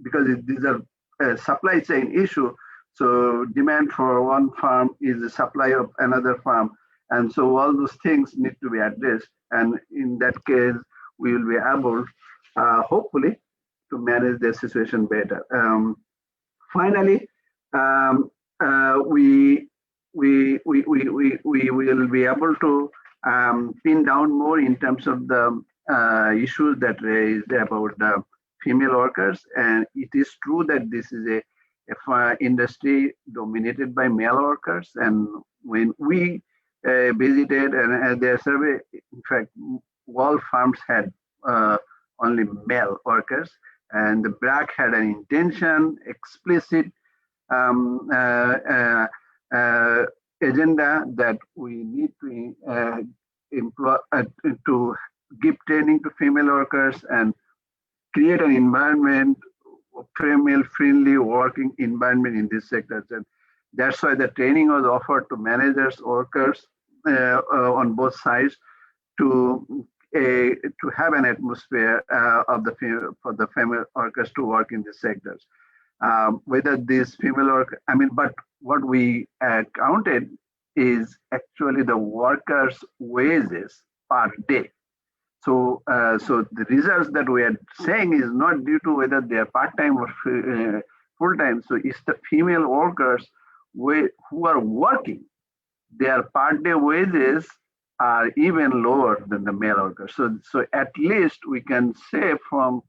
because these are a supply chain issue. So demand for one farm is the supply of another farm. And so all those things need to be addressed. And in that case, we will be able, hopefully, to manage the situation better. Finally, we will be able to pin down more in terms of the issues that raised about the female workers. And it is true that this is a industry dominated by male workers. And when we visited and their survey, in fact, all farms had only male workers, and the Brac had an intention, explicit agenda that we need to employ to give training to female workers and create an environment, female-friendly working environment in these sectors. And that's why the training was offered to managers, workers on both sides to have an atmosphere for the female workers to work in these sectors. Whether these female work, but what we counted is actually the workers' wages per day. So, so the results that we are saying is not due to whether they are part-time or full-time. So it's the female workers who are working. Their per-day wages are even lower than the male workers. So at least we can say from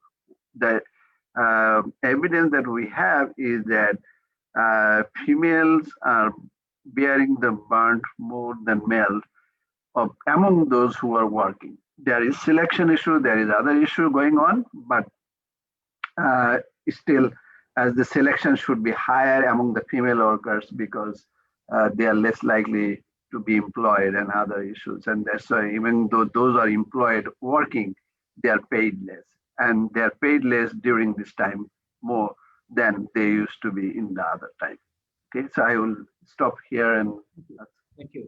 the evidence that we have is that females are bearing the burden more than males among those who are working. There is selection issue, there is other issue going on, but still, as the selection should be higher among the female workers because they are less likely to be employed and other issues. And that's why even though those are employed working, they are paid less. And they are paid less during this time more than they used to be in the other time. Okay, so I will stop here and thank you.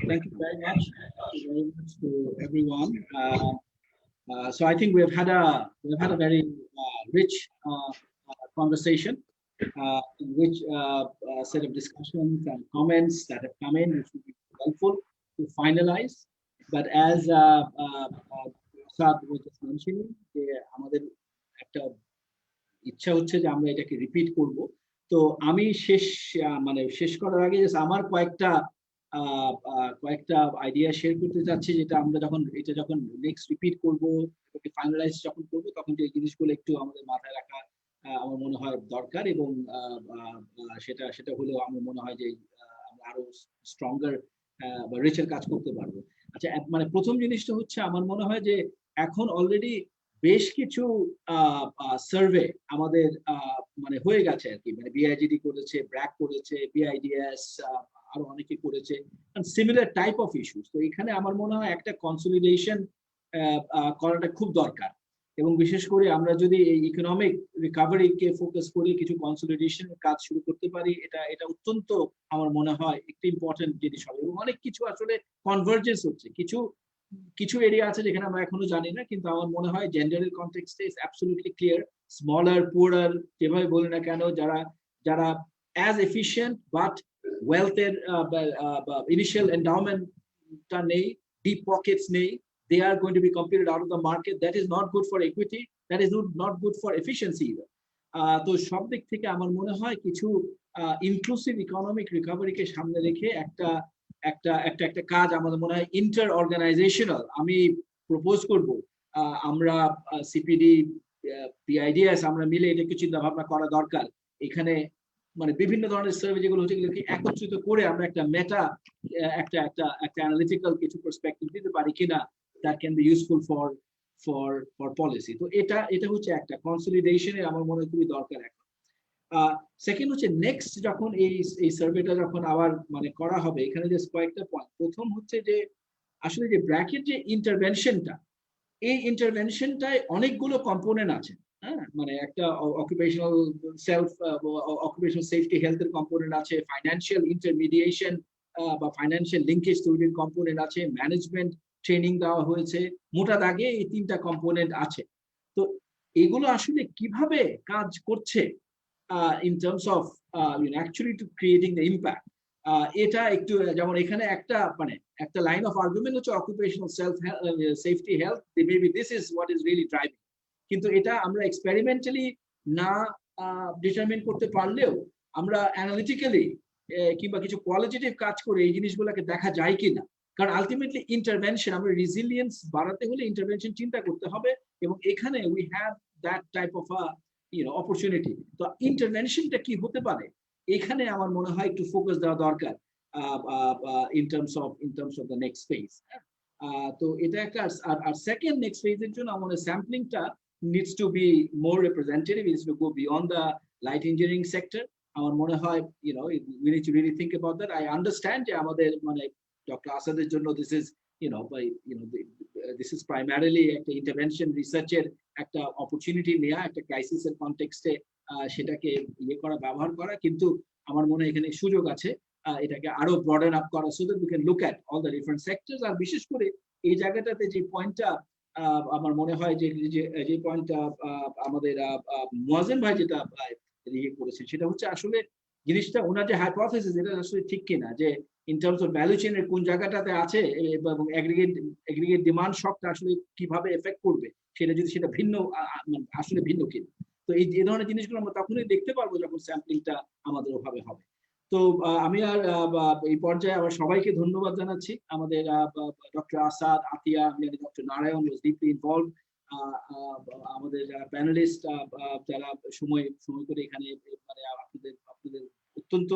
Thank you very much. Thank you very much to everyone. So I think we've had a very rich conversation, in which set of discussions and comments that have come in, which will be helpful to finalize. But as Asad was just mentioning, যে আমাদের একটা ইচ্ছা হচ্ছে যে আমরা এটাকে repeat করব। তো আমি শেষ করার আগে আমার কয়েকটা আইডিয়া শেয়ার করতে চাচ্ছি, যেটা আমরা যখন নেক্সট রিপিট করব, এটাকে ফাইনালাইজ যখন করব, তখন এই জিনিসগুলো একটু আমাদের মাথায় রাখা আমার মনে হয় দরকার। এবং সেটা হলেও আমার মনে হয় যে আমরা আরো স্ট্রঙ্গার বা রিচের কাজ করতে পারবো। আচ্ছা, প্রথম জিনিসটা হচ্ছে আমার মনে হয় যে এখন অলরেডি বেশ কিছু সার্ভে আমাদের হয়ে গেছে আর কি, বিআইজিডি করেছে, ব্র্যাক করেছে, বিআইডিএস আরো অনেকে করেছে, সিমিলার টাইপ অফ ইস্যুস। তো এখানে আমার মনে হয় একটা কনসলিডেশন করাটা খুব দরকার, এবং বিশেষ করে আমরা যদি এই ইকোনমিক রিকভারিকে ফোকাস করে কিছু কনসলিডেশনের কাজ শুরু করতে পারি, এটা অত্যন্ত আমার মনে হয় একটি ইম্পর্টেন্ট জিনিস হবে। এবং অনেক কিছু আসলে কনভার্জেন্স হচ্ছে, কিছু এরিয়া আছে যেখানে আমরা এখনো জানি না, কিন্তু আমার মনে হয় জেন্ডারের কনটেক্সটে ইজ অ্যাবসলিউটলি ক্লিয়ার। স্মলার, পুয়ারার, যেভাবে বলি না কেন, যারা অ্যাজ এফিশিয়েন্ট বাট ওয়েলথের ইনিশিয়াল এন্ডাউমেন্টটা নেই, ডিপ পকেটস নেই, they are going to be competed out of the market. That is not good for equity. That is not good for efficiency either. তো সব দিক থেকে আমার মনে হয় কিছু ইনক্লুসিভ ইকোনমিক রিকভারিকে সামনে রেখে একটা কাজ আমাদের মনে হয় ইন্টার অর্গানাইজেশনাল আমি প্রপোজ করব। আমরা সিপিডি, পিআইডিএস আমরা মিলে এটাকে চিন্তা ভাবনা করা দরকার। এখানে বিভিন্ন ধরনের সার্ভে যেগুলো হচ্ছে, এগুলোকে একত্রিত করে আমরা একটা মেটা একটা অ্যানালিটিক্যাল কিছু পার্সপেক্টিভ দিতে পারি কিনা, that can be useful for policy. তো এটা হচ্ছে একটা কনসলিডেশনের আমার মনে হয় খুবই দরকার এখন। সেকেন্ড হচ্ছে নেক্সট যখন এই সার্ভেটা যখন আবার করা হবে, এখানে যে কয়েকটা পয়েন্ট। প্রথম হচ্ছে যে আসলে যে ব্র্যাকের যে ইন্টারভেনশনটা, এই ইন্টারভেনশনটায় অনেকগুলো কম্পোনেন্ট আছে। হ্যাঁ, একটা অকুপেশনাল সেফটি হেলথের কম্পোনেন্ট আছে, ফাইন্যান্সিয়াল ইন্টারমিডিয়েশন বা ফাইন্যান্সিয়াল লিঙ্কেজ তৈরির কম্পোনেন্ট আছে, ম্যানেজমেন্ট ট্রেনিং দেওয়া হয়েছে। মোটা দাগে এই তিনটা কম্পোনেন্ট আছে। তো এগুলো আসলে কিভাবে কাজ করছে in terms of actually to creating the impact, এটা একটু যেমন এখানে একটা লাইন অফ আর্গুমেন্ট হচ্ছে occupational safety health, maybe this is what is really driving, কিন্তু এটা আমরা এক্সপেরিমেন্টালি না ডিটারমিন করতে পারলেও আমরা অ্যানালিটিক্যালি কিংবা কিছু কোয়ালিটেটিভ কাজ করে এই জিনিসগুলোকে দেখা যায় কিনা। কারণ আলটিমেটলি ইন্টারভেনশন, আমরা রেজিলিয়েন্স বাড়াতে হলে ইন্টারভেনশন চিন্তা করতে হবে, এবং এখানে we have that type of opportunity. তো ইন্টারভেনশনটা কি হতে পারে, এখানে আমার মনে হয় একটু ফোকাস দেওয়া দরকার in terms of the next phase. তো এটা একটা। আর সেকেন্ড নেক্সট ফেজের জন্য আমাদের স্যাম্পলিংটা needs to be more representative, needs to go beyond the light engineering sector. আমার মনে হয় we need to really think about that. I understand যে আমাদের Dr. Asad's জন্য this is this is primarily একটা intervention researcher একটা opportunity নেয়া, একটা crisis এর কনটেক্সটে সেটাকে ব্যবহার করা, কিন্তু আমার মনে হয় এখানে সুযোগ আছে এটাকে আরো broaden up করা, so that we can look at all the different sectors. আর বিশেষ করে এই জায়গাটাতে যে পয়েন্টটা আমার মনে হয় যে পয়েন্টটা আমাদের মুয়াজ্জেম ভাই যেটা করেছেন, সেটা হচ্ছে আসলে জিনিসটা ওনার যে হাইপোথেসিস, এটা আসলে ঠিক কিনা, যে ইন টার্মস অফ ভ্যালু চেইনের কোন জায়গাটাতে আছে এবং এগ্রিগেট ডিমান্ড শকটা আসলে কিভাবে এফেক্ট করবে, সেটা ভিন্ন আসলে ভিন্ন কিনা। তো এই ধরনের জিনিসগুলো আমরা তখনই দেখতে পারবো যখন স্যাম্পলিংটা আমাদের ওভাবে হবে। তো আমি আর এই পর্যায়ে আবার সবাইকে ধন্যবাদ জানাচ্ছি। আমাদের doctor Asad, Atiya, doctor Narayan was deeply involved, আমাদের প্যানেলিস্ট যারা সময় করে এখানে আপনাদের অত্যন্ত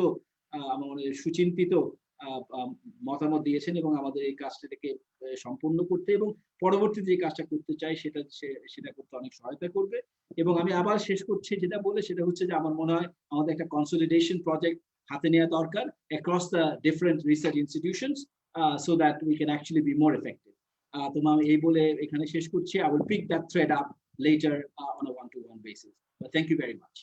আমার মনে সুচিন্তিত মতামত দিয়েছেন, এবং আমাদের এই কাজটাকে সম্পন্ন করতে এবং পরবর্তীতে যে কাজটা করতে চাই সেটা করতে অনেক সহায়তা করবে। এবং আমি আবার শেষ করছি যেটা বলে সেটা হচ্ছে যে আমার মনে হয় আমাদের একটা কনসলিডেশন প্রজেক্ট হাতে নেওয়া দরকার across the different research institutions so that we can actually be more effective. তোমার এই বলে এখানে শেষ করছি. I will pick that thread up later on a one-to-one basis. But thank you very much.